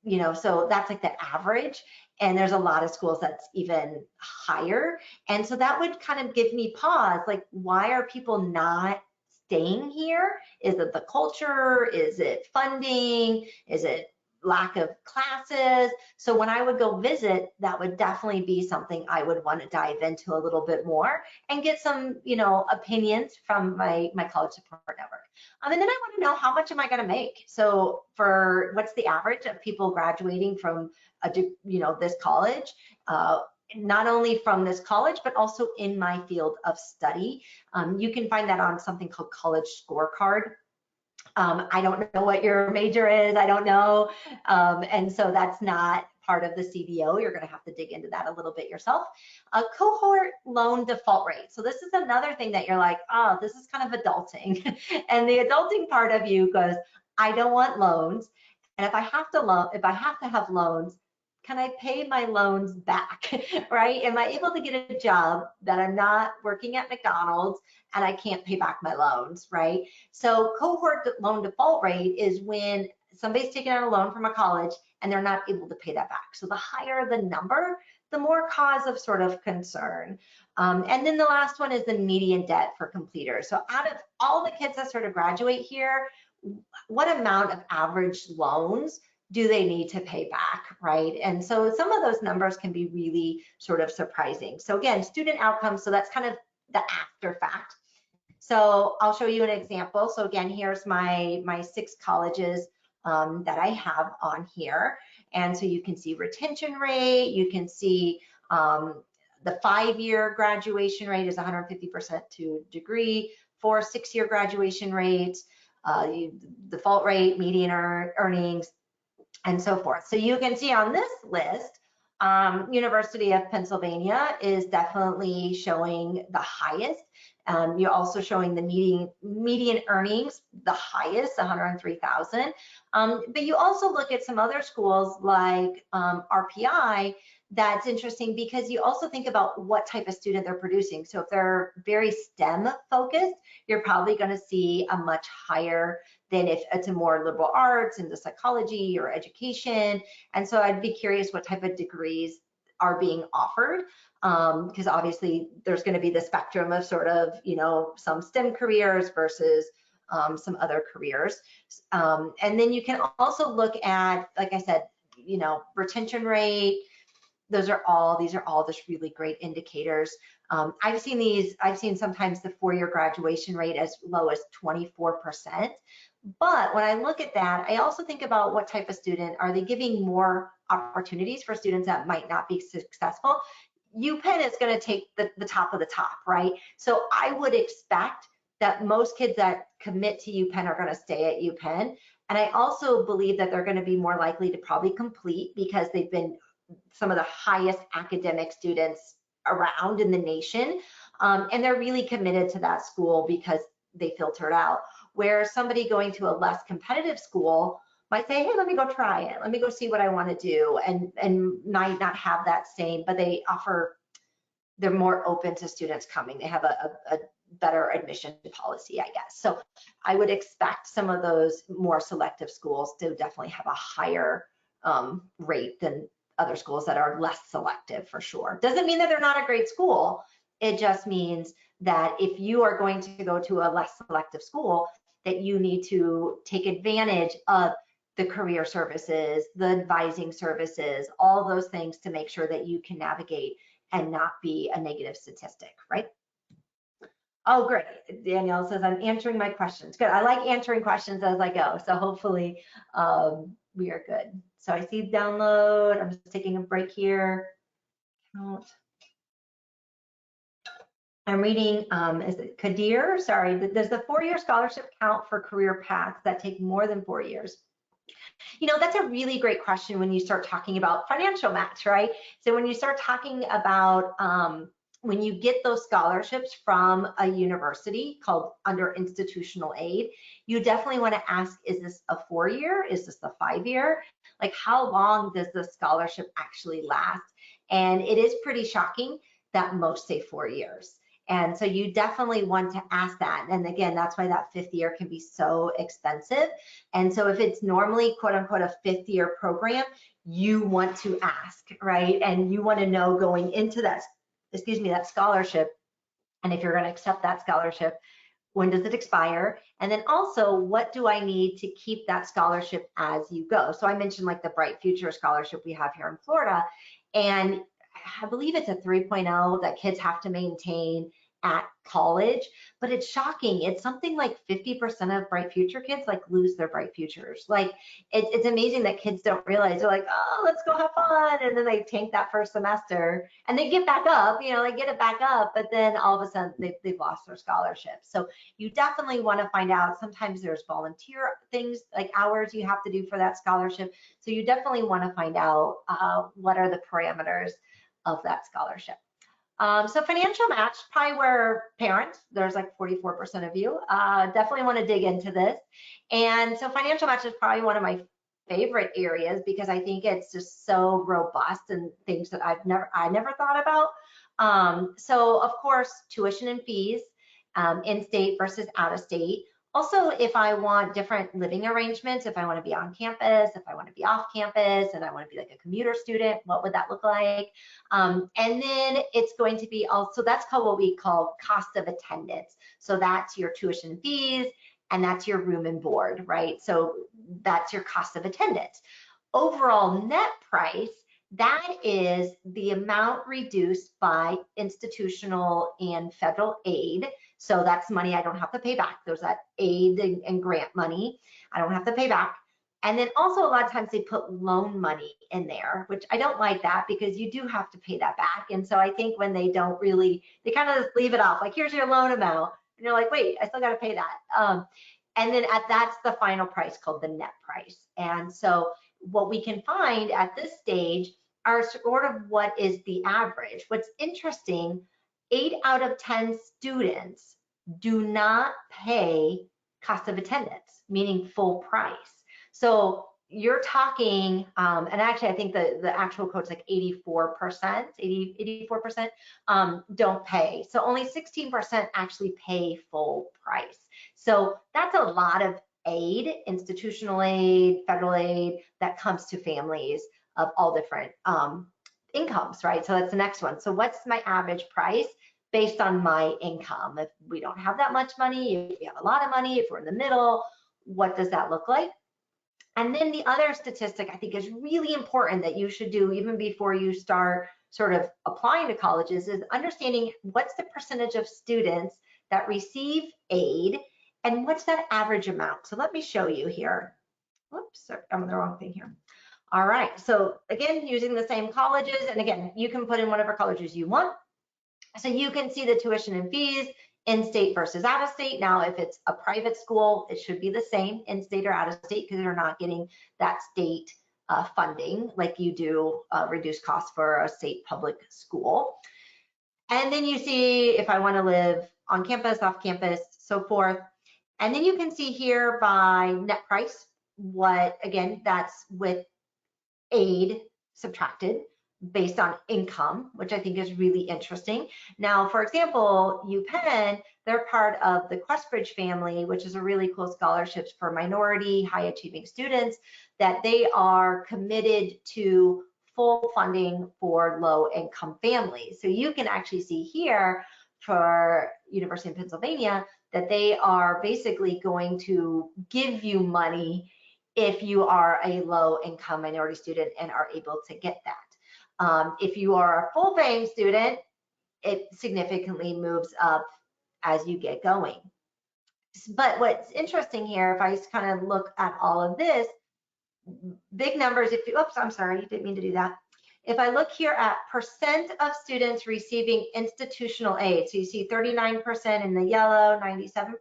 you know, so that's like the average. And there's a lot of schools that's even higher. And so that would kind of give me pause, like, why are people not staying here? Is it the culture? Is it funding? Is it lack of classes? So when I would go visit, that would definitely be something I would want to dive into a little bit more and get some, you know, opinions from my college support network. And then I want to know, how much am I going to make? So for what's the average of people graduating from you know, this college? Not only from this college, but also in my field of study. You can find that on something called College Scorecard. I don't know what your major is, I don't know. And so that's not part of the CDO. You're going to have to dig into that a little bit yourself. A cohort loan default rate. So this is another thing that you're like, oh, this is kind of adulting. And the adulting part of you goes, I don't want loans. And if I have to have loans, can I pay my loans back, right? Am I able to get a job that I'm not working at McDonald's and I can't pay back my loans, right? So cohort loan default rate is when somebody's taking out a loan from a college and they're not able to pay that back. So the higher the number, the more cause of sort of concern. And then the last one is the median debt for completers. So out of all the kids that sort of graduate here, what amount of average loans do they need to pay back, right? And so some of those numbers can be really sort of surprising. So again, student outcomes, so that's kind of the after fact. So I'll show you an example. So again, here's my 6 colleges that I have on here. And so you can see retention rate, you can see the 5-year graduation rate is 150% to degree, 4 6-year graduation rates, default rate, median earnings, and so forth. So you can see on this list, University of Pennsylvania is definitely showing the highest. You're also showing the median earnings, the highest, 103,000. But you also look at some other schools like RPI. That's interesting because you also think about what type of student they're producing. So if they're very STEM focused, you're probably going to see a much higher than if it's a more liberal arts into psychology or education. And so I'd be curious what type of degrees are being offered, because obviously there's going to be the spectrum of sort of, you know, some STEM careers versus some other careers. And then you can also look at, like I said, you know, retention rate. These are all just really great indicators. I've seen sometimes the 4-year graduation rate as low as 24%. But when I look at that, I also think about what type of student, are they giving more opportunities for students that might not be successful? UPenn is going to take the top of the top, right? So I would expect that most kids that commit to UPenn are going to stay at UPenn. And I also believe that they're going to be more likely to probably complete because they've been some of the highest academic students around in the nation. And they're really committed to that school because they filtered out. Where somebody going to a less competitive school might say, hey, let me go try it. Let me go see what I want to do, and might not have that same, but they offer they're more open to students coming. They have a better admission policy, I guess. So I would expect some of those more selective schools to definitely have a higher rate than other schools that are less selective, for sure. Doesn't mean that they're not a great school. It just means that if you are going to go to a less selective school, that you need to take advantage of the career services, the advising services, all those things to make sure that you can navigate and not be a negative statistic, right? Oh, great. Danielle says, I'm answering my questions. Good. I like answering questions as I go. So hopefully we are good. So I see download. I'm just taking a break here. Count. I'm reading, is it Kadir? Sorry, does the 4-year scholarship count for career paths that take more than 4 years? You know, that's a really great question when you start talking about financial match, right? So when you start talking about when you get those scholarships from a university called under institutional aid, you definitely want to ask, is this a 4-year? Is this a 5-year? Like, how long does the scholarship actually last? And it is pretty shocking that most say 4 years. And so you definitely want to ask that. And again, that's why that 5th year can be so expensive. And so if it's normally quote unquote a 5th year program, you want to ask, right? And you want to know going into that, that scholarship. And if you're going to accept that scholarship, when does it expire? And then also, what do I need to keep that scholarship as you go? So I mentioned like the Bright Future Scholarship we have here in Florida. And I believe it's a 3.0 that kids have to maintain at college, but it's shocking. It's something like 50% of Bright Future kids like lose their Bright Futures. Like it's amazing that kids don't realize. They're like, oh, let's go have fun, and then they tank that first semester, and they get back up. You know, they get it back up, but then all of a sudden they've lost their scholarship. So you definitely want to find out. Sometimes there's volunteer things like hours you have to do for that scholarship. So you definitely want to find out what are the parameters of that scholarship. So financial match, probably where parents, there's like 44% of you, definitely want to dig into this. And so financial match is probably one of my favorite areas because I think it's just so robust and things that I never thought about. So of course, tuition and fees, in-state versus out-of-state. Also, if I want different living arrangements, if I want to be on campus, if I want to be off campus, and I want to be like a commuter student, what would that look like? And then it's going to be also, that's called what we call cost of attendance. So that's your tuition fees, and that's your room and board, right? So that's your cost of attendance. Overall net price, that is the amount reduced by institutional and federal aid. So that's money I don't have to pay back. There's that aid and grant money I don't have to pay back. And then also a lot of times they put loan money in there, which I don't like that because you do have to pay that back. And so I think when they don't really, they kind of leave it off, like here's your loan amount. And you're like, wait, I still got to pay that. And then that's the final price called the net price. And so what we can find at this stage are sort of what is the average. What's interesting, 8 out of 10 students do not pay cost of attendance, meaning full price. So you're talking, and actually I think the actual code's like 84%, 84% don't pay. So only 16% actually pay full price. So that's a lot of aid, institutional aid, federal aid that comes to families of all different incomes, right? So that's the next one. So what's my average price based on my income? If we don't have that much money, if we have a lot of money, if we're in the middle, what does that look like? And then the other statistic I think is really important that you should do even before you start sort of applying to colleges is understanding what's the percentage of students that receive aid and what's that average amount. So let me show you here. Whoops, sorry, I'm on the wrong thing here. All right, so again, using the same colleges, and again, you can put in whatever colleges you want. So you can see the tuition and fees, in-state versus out-of-state. Now, if it's a private school, it should be the same, in-state or out-of-state, because they're not getting that state funding like you do reduced costs for a state public school. And then you see if I want to live on campus, off campus, so forth. And then you can see here by net price, what, again, that's with aid subtracted. based on income, which I think is really interesting. Now, for example, UPenn, they're part of the Questbridge family, which is a really cool scholarships for minority, high achieving students, that they are committed to full funding for low income families. So you can actually see here for University of Pennsylvania that they are basically going to give you money if you are a low income minority student and are able to get that. If you are a full paying student, it significantly moves up as you get going. But what's interesting here, if I just kind of look at all of this, big numbers, if you, oops, I'm sorry, didn't mean to do that. If I look here at percent of students receiving institutional aid, so you see 39% in the yellow, 97%.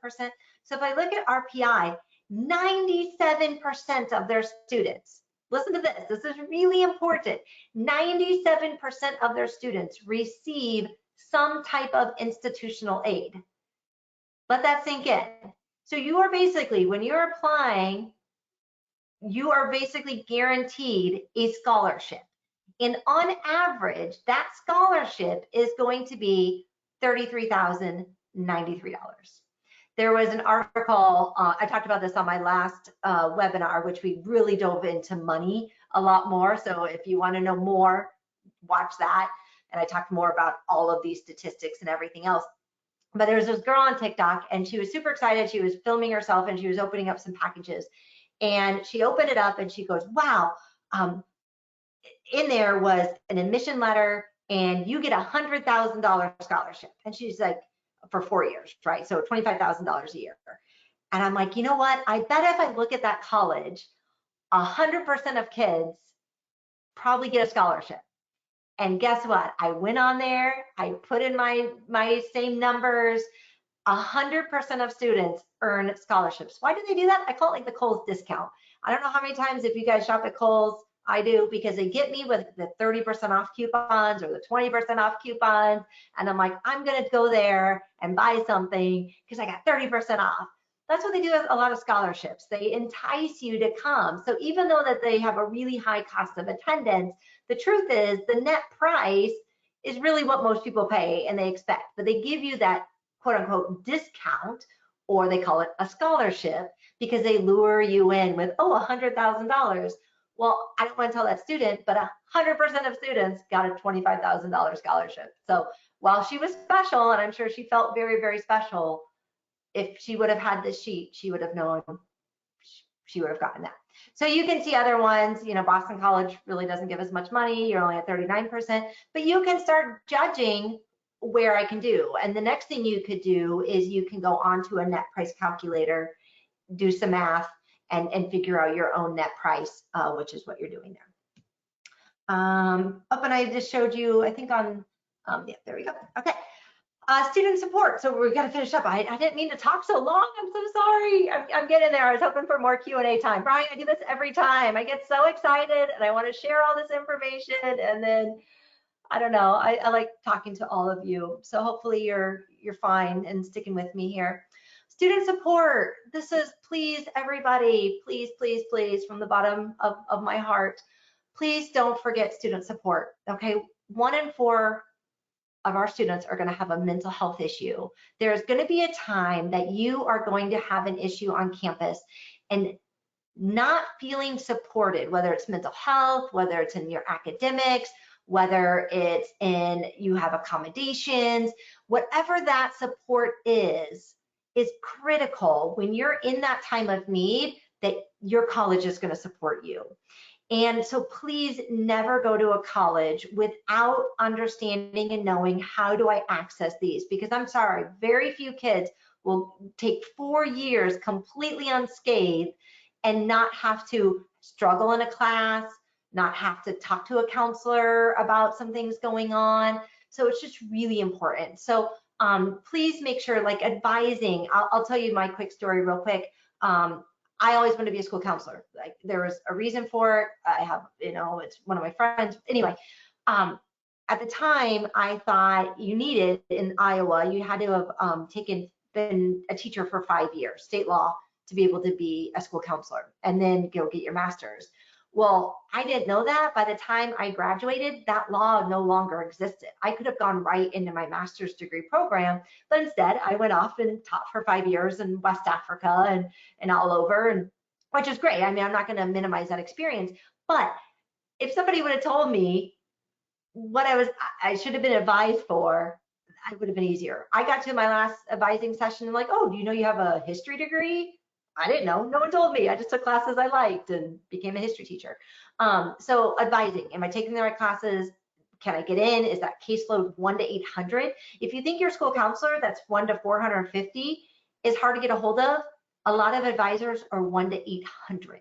So if I look at RPI, 97% of their students, listen to this is really important, 97% of their students receive some type of institutional aid. Let that sink in. So you are basically, when you're applying, you are basically guaranteed a scholarship. And on average, that scholarship is going to be $33,093. There was an article, I talked about this on my last webinar, which we really dove into money a lot more. So if you want to know more, watch that. And I talked more about all of these statistics and everything else. But there was this girl on TikTok, and she was super excited. She was filming herself, and she was opening up some packages. And she opened it up, and she goes, wow, in there was an admission letter, and you get $100,000 scholarship. And she's like, for 4 years, right? So $25,000 a year. And I'm like, you know what? I bet if I look at that college, 100% of kids probably get a scholarship. And guess what? I went on there, I put in my same numbers. 100% of students earn scholarships. Why do they do that? I call it like the Kohl's discount. I don't know how many times, if you guys shop at Kohl's, I do, because they get me with the 30% off coupons or the 20% off coupons. And I'm like, I'm going to go there and buy something because I got 30% off. That's what they do with a lot of scholarships. They entice you to come. So even though that they have a really high cost of attendance, the truth is the net price is really what most people pay and they expect. But they give you that quote unquote discount, or they call it a scholarship, because they lure you in with, oh, $100,000. Well, I don't want to tell that student, but 100% of students got a $25,000 scholarship. So while she was special, and I'm sure she felt very, very special, if she would have had this sheet, she would have known she would have gotten that. So you can see other ones, you know, Boston College really doesn't give as much money. You're only at 39%, but you can start judging where I can do. And the next thing you could do is you can go onto a net price calculator, do some math, and figure out your own net price, which is what you're doing there. Up, and I just showed you, I think on, yeah, there we go. Okay. Student support. So we've got to finish up. I didn't mean to talk so long. I'm so sorry. I'm getting there. I was hoping for more Q&A time. Brian, I do this every time. I get so excited and I want to share all this information, and then I don't know. I like talking to all of you. So hopefully you're fine and sticking with me here. Student support. This is, please, everybody, please, please, please, from the bottom of my heart, please don't forget student support. Okay, 1 in 4 of our students are going to have a mental health issue. There's going to be a time that you are going to have an issue on campus and not feeling supported, whether it's mental health, whether it's in your academics, whether it's in you have accommodations, whatever that support is critical when you're in that time of need, that your college is going to support you. And so please never go to a college without understanding and knowing, how do I access these? Because I'm sorry, very few kids will take 4 years completely unscathed and not have to struggle in a class, not have to talk to a counselor about some things going on. So it's just really important. So please make sure, like advising, I'll tell you my quick story real quick. I always wanted to be a school counselor. Like, there was a reason for it. I have, you know, it's one of my friends. Anyway, at the time, I thought you needed, in Iowa, you had to have been a teacher for 5 years, state law, to be able to be a school counselor, and then go get your master's. Well, I didn't know that. By the time I graduated, that law no longer existed. I could have gone right into my master's degree program, but instead I went off and taught for 5 years in West Africa and all over, and which is great. I mean, I'm not going to minimize that experience, but if somebody would have told me what I should have been advised for, I would have been easier. I got to my last advising session and like, oh, do you know you have a history degree? I didn't know. No one told me. I just took classes I liked and became a history teacher. So advising, am I taking the right classes? Can I get in? Is that caseload 1 to 800? If you think your school counselor that's 1 to 450 is hard to get a hold of, a lot of advisors are 1 to 800.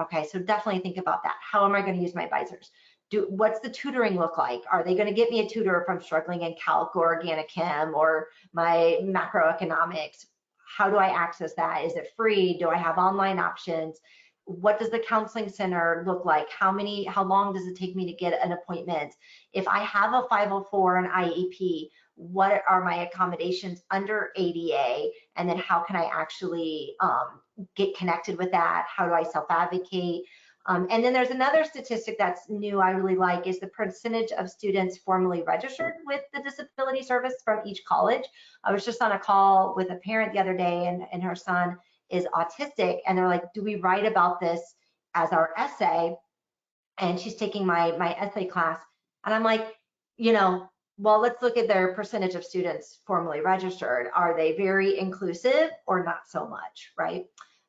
Okay, so definitely think about that. How am I going to use my advisors? What's the tutoring look like? Are they going to get me a tutor if I'm struggling in calc or organic chem or my macroeconomics? How do I access that? Is it free? Do I have online options? What does the counseling center look like? How long does it take me to get an appointment? If I have a 504 and IEP, what are my accommodations under ADA? And then how can I actually get connected with that? How do I self-advocate? And then there's another statistic that's new I really like is the percentage of students formally registered with the disability service from each college. I was just on a call with a parent the other day and her son is autistic and they're like, do we write about this as our essay? And she's taking my essay class. And I'm like, well, let's look at their percentage of students formally registered. Are they very inclusive or not so much, right?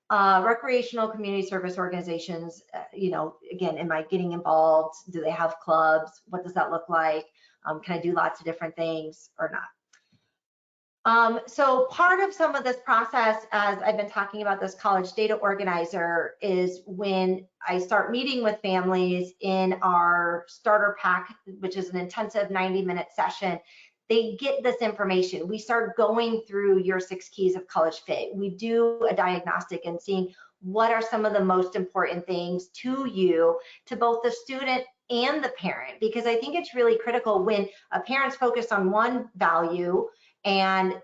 Recreational community service organizations, again, am I getting involved? Do they have clubs? What does that look like? Can I do lots of different things or not? So part of some of this process, as I've been talking about this college data organizer, is when I start meeting with families in our starter pack, which is an intensive 90-minute session, they get this information. We start going through your 6 keys of college fit. We do a diagnostic and seeing what are some of the most important things to you, to both the student and the parent, because I think it's really critical when a parent's focused on one value and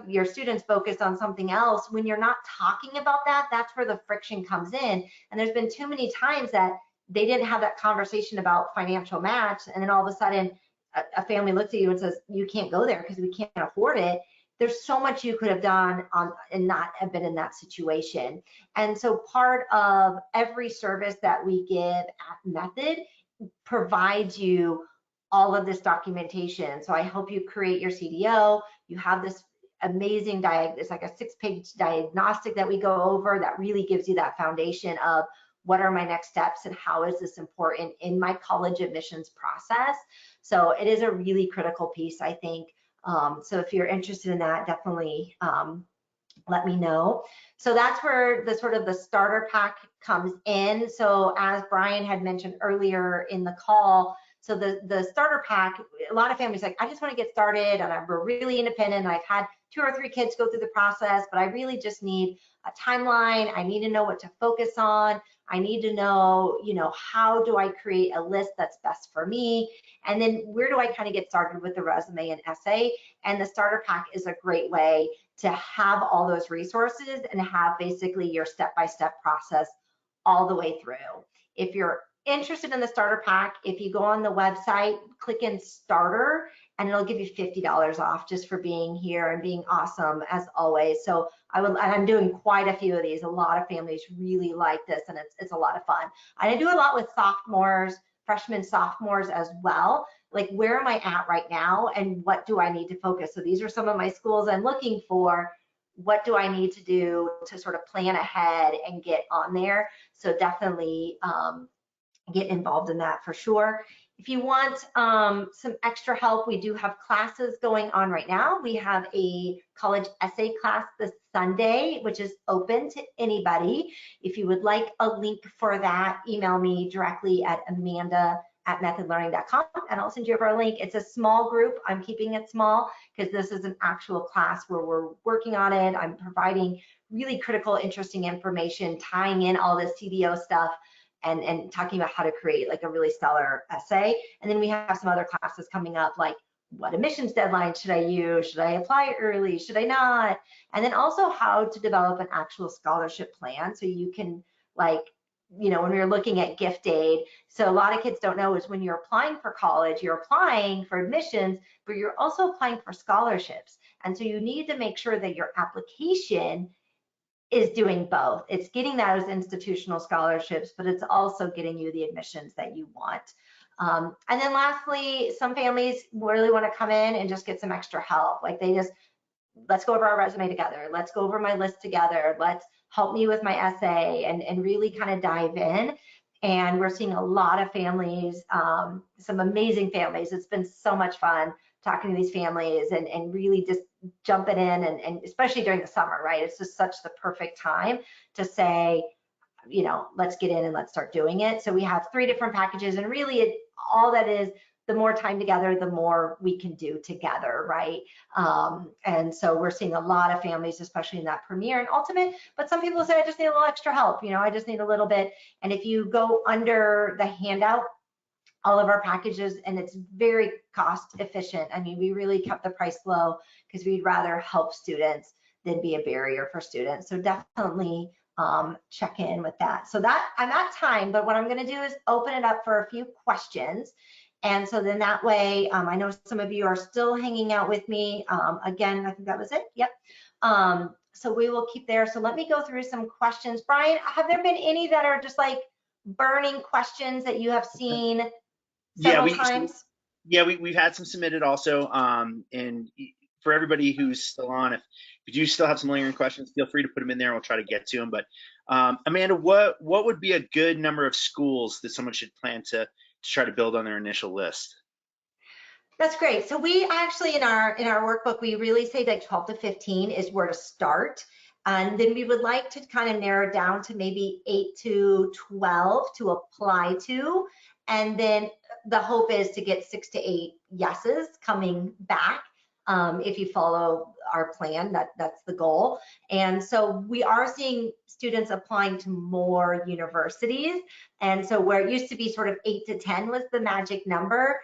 your students focus on something else. When you're not talking about that, that's where the friction comes in. And there's been too many times that they didn't have that conversation about financial match, and then all of a sudden a family looks at you and says, you can't go there because we can't afford it. There's so much you could have done and not have been in that situation. And so part of every service that we give at Method provides you all of this documentation. So I help you create your CDO. You have this amazing it's like a 6-page diagnostic that we go over that really gives you that foundation of what are my next steps and how is this important in my college admissions process. So it is a really critical piece, I think. So if you're interested in that, definitely let me know. So that's where the sort of the starter pack comes in. So as Brian had mentioned earlier in the call, so the starter pack, a lot of families like, I just want to get started and I'm really independent. I've had 2 or 3 kids go through the process, but I really just need a timeline. I need to know what to focus on. I need to know, how do I create a list that's best for me? And then where do I kind of get started with the resume and essay? And the starter pack is a great way to have all those resources and have basically your step-by-step process all the way through. If you're interested in the starter pack, if you go on the website, click in starter, and it'll give you $50 off just for being here and being awesome as always. So and I'm doing quite a few of these. A lot of families really like this, and it's a lot of fun. And I do a lot with sophomores, freshmen, sophomores as well. Like, where am I at right now, and what do I need to focus? So these are some of my schools I'm looking for. What do I need to do to sort of plan ahead and get on there? So definitely get involved in that for sure. If you want some extra help, we do have classes going on right now. We have a college essay class this Sunday, which is open to anybody. If you would like a link for that, email me directly at amanda@methodlearning.com and I'll send you over a link. It's a small group. I'm keeping it small because this is an actual class where we're working on it. I'm providing really critical, interesting information, tying in all this CDO stuff and talking about how to create like a really stellar essay. And then we have some other classes coming up, like what admissions deadline should I use? Should I apply early? Should I not? And then also how to develop an actual scholarship plan so you can like when we were looking at gift aid. So a lot of kids don't know is when you're applying for college, you're applying for admissions, but you're also applying for scholarships. And so you need to make sure that your application is doing both. It's getting those institutional scholarships, but it's also getting you the admissions that you want. And then lastly, some families really want to come in and just get some extra help. Like they just, let's go over our resume together. Let's go over my list together. Let's help me with my essay and really kind of dive in. And we're seeing a lot of families, some amazing families. It's been so much fun talking to these families and really just jumping in and especially during the summer, right? It's just such the perfect time to say, let's get in and let's start doing it. So we have 3 different packages, and really all that is, the more time together, the more we can do together, right? And so we're seeing a lot of families, especially in that Premier and Ultimate, but some people say, I just need a little extra help, I just need a little bit. And if you go under the handout, all of our packages, and it's very cost efficient. I mean, we really kept the price low because we'd rather help students than be a barrier for students. So definitely check in with that. So that I'm at time, but what I'm going to do is open it up for a few questions. And so then that way, I know some of you are still hanging out with me. Again, I think that was it. Yep. So we will keep there. So let me go through some questions. Brian, have there been any that are just like burning questions that you have seen several times? Yeah, we've had some submitted also. And for everybody who's still on, if you do still have some lingering questions, feel free to put them in there. We'll try to get to them. But Amanda, what would be a good number of schools that someone should plan to try to build on their initial list? That's great. So we actually in our workbook, we really say that 12 to 15 is where to start. And then we would like to kind of narrow down to maybe 8 to 12 to apply to. And then the hope is to get 6 to 8 yeses coming back. If you follow our plan, that's the goal. And so we are seeing students applying to more universities. And so where it used to be sort of 8 to 10 was the magic number,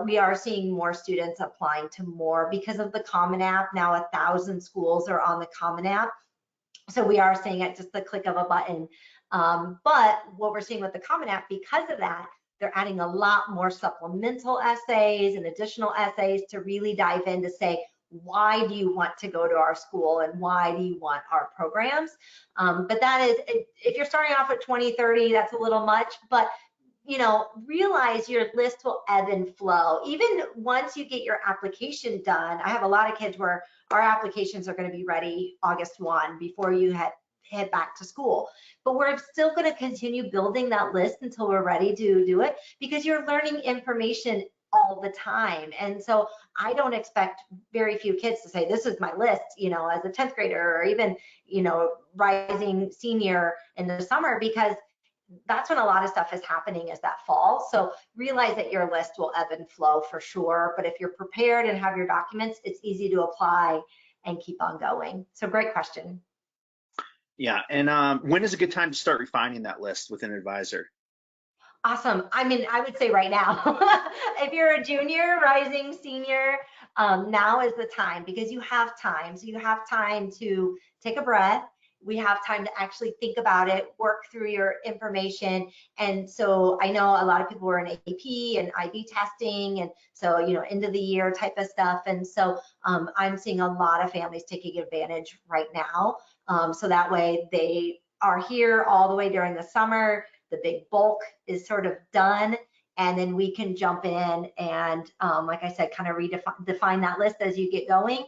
we are seeing more students applying to more because of the Common App. Now 1,000 schools are on the Common App. So we are seeing it just the click of a button. But what we're seeing with the Common App, because of that, they're adding a lot more supplemental essays and additional essays to really dive in to say, why do you want to go to our school and why do you want our programs? But that is, if you're starting off at 20, 30, that's a little much, but realize your list will ebb and flow. Even once you get your application done, I have a lot of kids where our applications are going to be ready August 1 before you head back to school. But we're still going to continue building that list until we're ready to do it because you're learning information all the time. And so I don't expect very few kids to say, this is my list, as a 10th grader or even, rising senior in the summer, because that's when a lot of stuff is happening is that fall. So realize that your list will ebb and flow for sure. But if you're prepared and have your documents, it's easy to apply and keep on going. So great question. Yeah, and when is a good time to start refining that list with an advisor? Awesome. I mean, I would say right now. If you're a junior, rising senior, now is the time because you have time. So you have time to take a breath. We have time to actually think about it, work through your information. And so I know a lot of people were in AP and IB testing, and so, end of the year type of stuff. And so I'm seeing a lot of families taking advantage right now. So that way they are here all the way during the summer. The big bulk is sort of done, and then we can jump in and, like I said, kind of redefine that list as you get going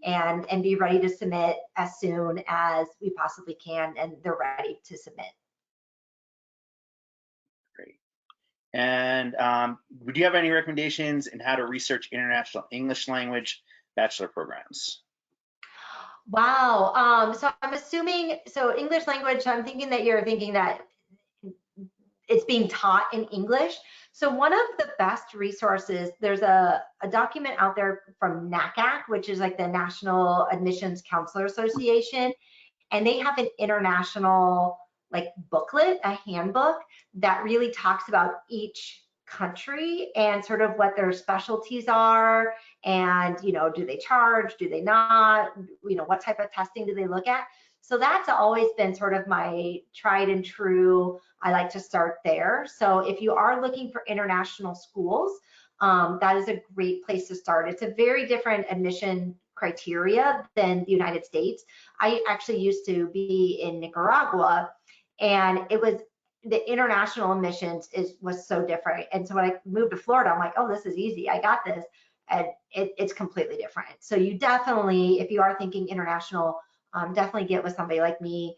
and be ready to submit as soon as we possibly can, and they're ready to submit. Great. And would you have any recommendations in how to research international English language bachelor programs? Wow. So I'm assuming, so English language, I'm thinking that you're thinking that it's being taught in English. So one of the best resources, there's a document out there from NACAC, which is like the National Admissions Counselor Association, and they have an international booklet, a handbook that really talks about each country and sort of what their specialties are, and do they charge, do they not, what type of testing do they look at. So that's always been sort of my tried and true. I like to start there. So if you are looking for international schools, that is a great place to start. It's a very different admission criteria than the United States. I actually used to be in Nicaragua, and it was the international admissions was so different. And so when I moved to Florida, I'm like, oh, this is easy. I got this. And it's completely different. So you definitely, if you are thinking international, definitely get with somebody like me,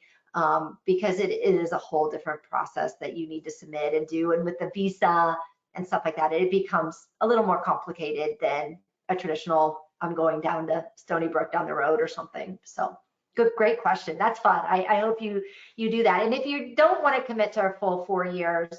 because it is a whole different process that you need to submit and do. And with the visa and stuff like that, it becomes a little more complicated than a traditional, I'm going down to Stony Brook down the road or something. So good, great question. That's fun. I hope you do that. And if you don't want to commit to a full 4 years,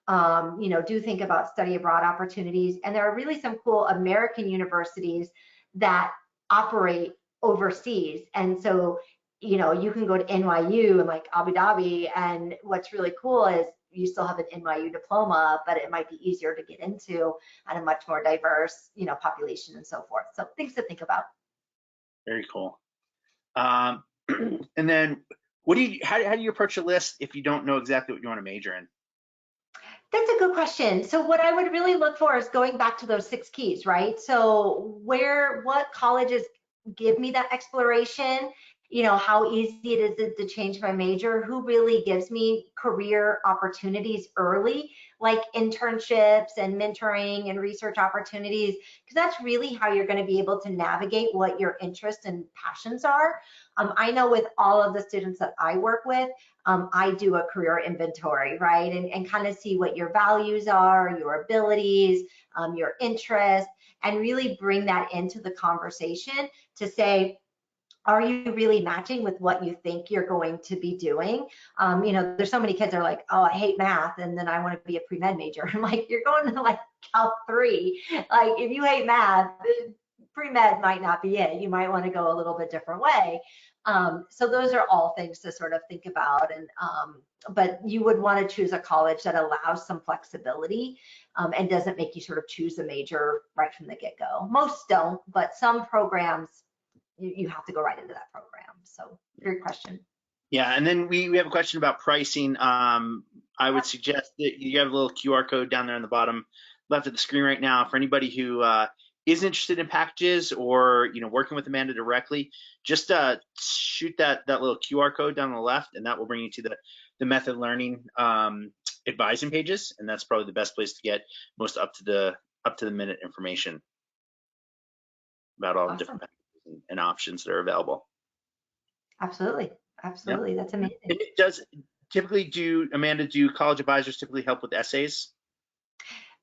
do think about study abroad opportunities. And there are really some cool American universities that operate overseas. And so, you can go to NYU and like Abu Dhabi. And what's really cool is you still have an NYU diploma, but it might be easier to get into and a much more diverse, population and so forth. So things to think about. Very cool. And then how do you approach a list if you don't know exactly what you want to major in? That's a good question. So what I would really look for is going back to those 6 keys, right? So what colleges give me that exploration, how easy it is to change my major, who really gives me career opportunities early, like internships and mentoring and research opportunities, because that's really how you're going to be able to navigate what your interests and passions are. I know with all of the students that I work with, I do a career inventory, right? And kind of see what your values are, your abilities, your interests, and really bring that into the conversation to say, are you really matching with what you think you're going to be doing? There's so many kids that are like, oh, I hate math, and then I want to be a pre-med major. I'm like, you're going to like Cal 3. Like, if you hate math, pre-med might not be it. You might want to go a little bit different way. So those are all things to sort of think about. But you would want to choose a college that allows some flexibility, and doesn't make you sort of choose a major right from the get-go. Most don't, but some programs, you have to go right into that program. So great question. Yeah, and then we have a question about pricing. I would suggest that you have a little QR code down there on the bottom left of the screen right now for anybody who is interested in packages or working with Amanda directly. Just shoot that little QR code down on the left, and that will bring you to the Method Learning advising pages, and that's probably the best place to get most up to the minute information about all the different packages and options that are available. Absolutely. Yep. That's amazing. It does typically Amanda, do college advisors typically help with essays?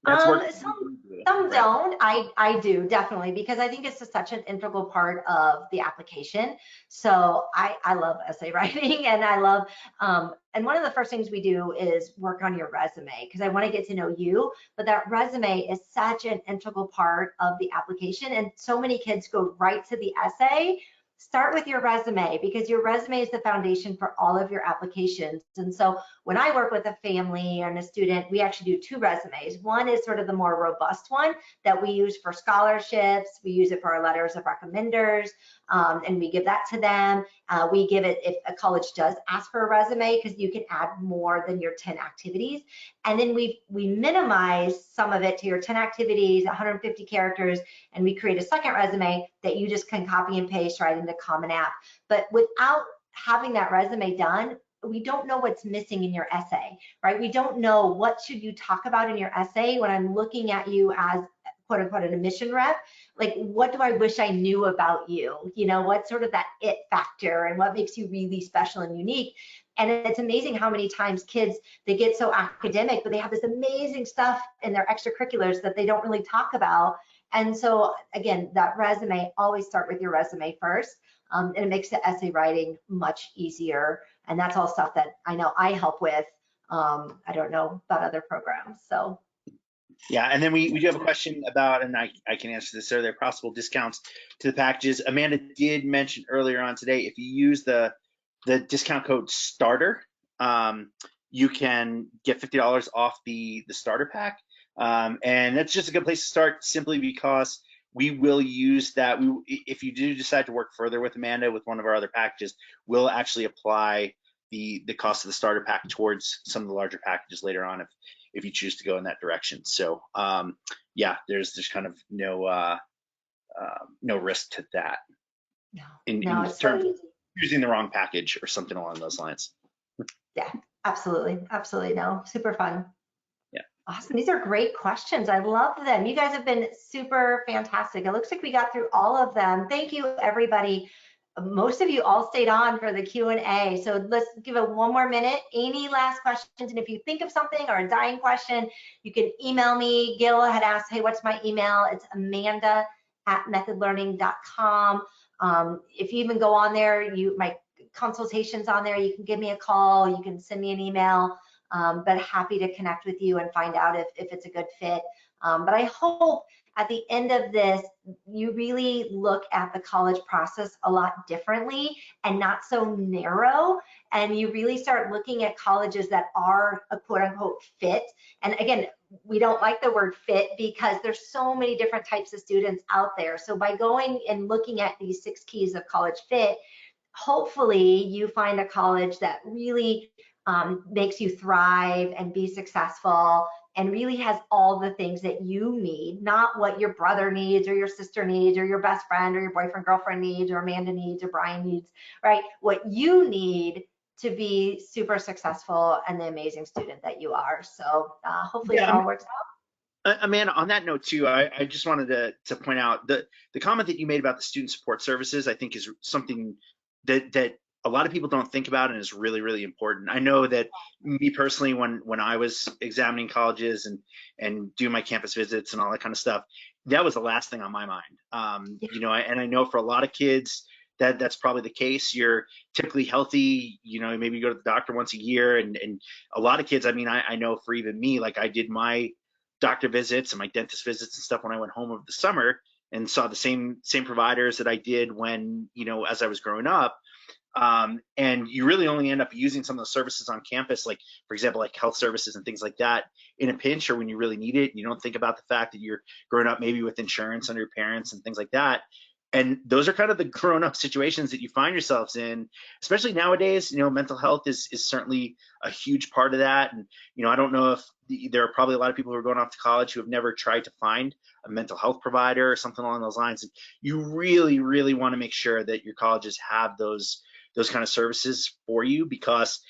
Some don't. I do, definitely, because I think it's just such an integral part of the application. So I love essay writing, and I love, and one of the first things we do is work on your resume, because I want to get to know you, but that resume is such an integral part of the application. And so many kids go right to the essay. Start with your resume, because your resume is the foundation for all of your applications. And so when I work with a family and a student, we actually do 2 resumes. One is sort of the more robust one that we use for scholarships. We use it for our letters of recommenders, and we give that to them. We give it if a college does ask for a resume, because you can add more than your 10 activities. And then we minimize some of it to your 10 activities, 150 characters, and we create a second resume that you just can copy and paste right into Common App. But without having that resume done, we don't know what's missing in your essay, right? We don't know what should you talk about in your essay when I'm looking at you as quote unquote an admission rep. Like, what do I wish I knew about you? What's sort of that it factor, and what makes you really special and unique? And it's amazing how many times kids, they get so academic, but they have this amazing stuff in their extracurriculars that they don't really talk about. And so again, that resume, always start with your resume first, and it makes the essay writing much easier. And that's all stuff that I know I help with. I don't know about other programs. So yeah, and then we do have a question about, and I can answer this, are there possible discounts to the packages? Amanda did mention earlier on today, if you use the discount code STARTER, you can get $50 off the starter pack. And that's just a good place to start, simply because we will use that. If you do decide to work further with Amanda with one of our other packages, we'll actually apply the cost of the starter pack towards some of the larger packages later on if you choose to go in that direction. So yeah, there's kind of no risk to that No, no, in it's so terms of easy. using the wrong package or something along those lines. Yeah, absolutely. Absolutely. No, super fun. Yeah. Awesome. These are great questions. I love them. You guys have been super fantastic. It looks like we got through all of them. Thank you, everybody. Most of you all stayed on for the Q&A. So let's give it one more minute. Any last questions? And if you think of something or a dying question, you can email me. Gil had asked, hey, what's my email? It's amanda@methodlearning.com. If you even go on there, my consultation's on there. You can give me a call. You can send me an email. But happy to connect with you and find out if it's a good fit. But I hope at the end of this, you really look at the college process a lot differently and not so narrow. And you really start looking at colleges that are a quote unquote fit. And again, we don't like the word fit because there's so many different types of students out there. So by going and looking at these 6 keys of college fit, hopefully you find a college that really makes you thrive and be successful and really has all the things that you need, not what your brother needs or your sister needs or your best friend or your boyfriend, girlfriend needs or Amanda needs or Brian needs, right? What you need to be super successful and the amazing student that you are. So hopefully it Yeah, all works out. Amanda, on that note too, I just wanted to point out the comment that you made about the student support services, I think is something that a lot of people don't think about and is really, really important. I know that me personally, when I was examining colleges and doing my campus visits and all that kind of stuff, that was the last thing on my mind. You know, and I know for a lot of kids that's probably the case. You're typically healthy, you know, maybe you go to the doctor once a year, and a lot of kids, I mean, I know for even me, like I did my doctor visits and my dentist visits and stuff when I went home over the summer and saw the same providers that I did when, you know, as I was growing up. And you really only end up using some of the services on campus, like for example, like health services and things like that, in a pinch or when you really need it. You don't think about the fact that you're growing up maybe with insurance under your parents and things like that. And those are kind of the grown-up situations that you find yourselves in, especially nowadays. You know, mental health is certainly a huge part of that. And you know, I don't know if there are probably a lot of people who are going off to college who have never tried to find a mental health provider or something along those lines. And you really, really want to make sure that your colleges have those kind of services for you, because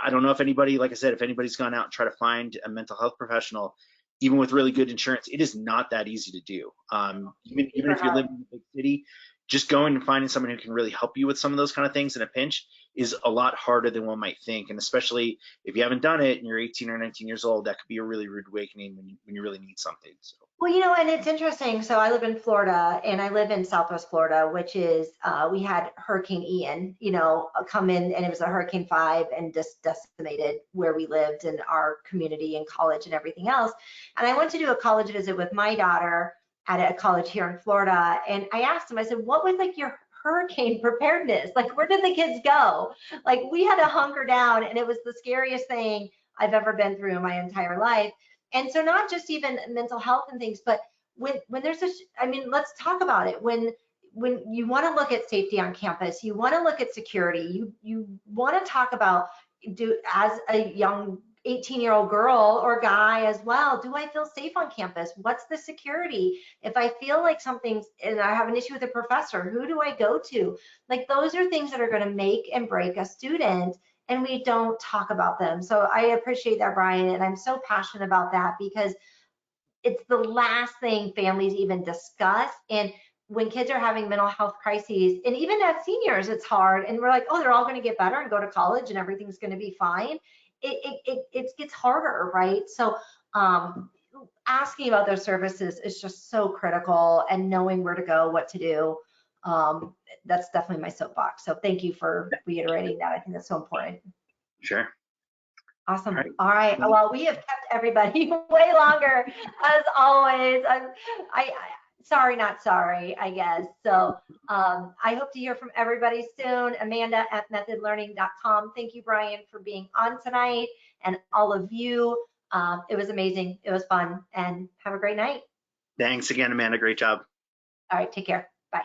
I don't know if anybody, like I said, if anybody's gone out and try to find a mental health professional, even with really good insurance, it is not that easy to do. Even Super if you hard. live in a big city, just going and finding someone who can really help you with some of those kind of things in a pinch is a lot harder than one might think. And especially if you haven't done it and you're 18 or 19 years old, that could be a really rude awakening when you really need something. So Well, you know, and it's interesting. So I live in Florida and I live in Southwest Florida, which is, we had Hurricane Ian, you know, come in, and it was a Hurricane 5 and just decimated where we lived and our community and college and everything else. And I went to do a college visit with my daughter at a college here in Florida. And I asked him, I said, what was like your hurricane preparedness? Like, where did the kids go? Like, we had to hunker down, and it was the scariest thing I've ever been through in my entire life. And so not just even mental health and things, but when there's a, I mean, let's talk about it. When you want to look at safety on campus, you want to look at security, you want to talk about, do as a young 18-year-old girl or guy as well, do I feel safe on campus? What's the security? If I feel like something's, and I have an issue with a professor, who do I go to? Like, those are things that are going to make and break a student, and we don't talk about them. So I appreciate that, Brian, and I'm so passionate about that because it's the last thing families even discuss. And when kids are having mental health crises, and even as seniors, it's hard, and we're like, oh, they're all going to get better and go to college and everything's going to be fine. It gets harder, right? So asking about those services is just so critical, and knowing where to go, what to do. That's definitely my soapbox. So thank you for reiterating that. I think that's so important. sure. All Awesome. right. All right. Well, we have kept everybody way longer as always. I sorry, not sorry, I guess. So I hope to hear from everybody soon. Amanda@methodlearning.com. Thank you, Brian, for being on tonight, and all of you. It was amazing. It was fun, and have a great night. Thanks again, Amanda. Great job. All right, take care. Bye.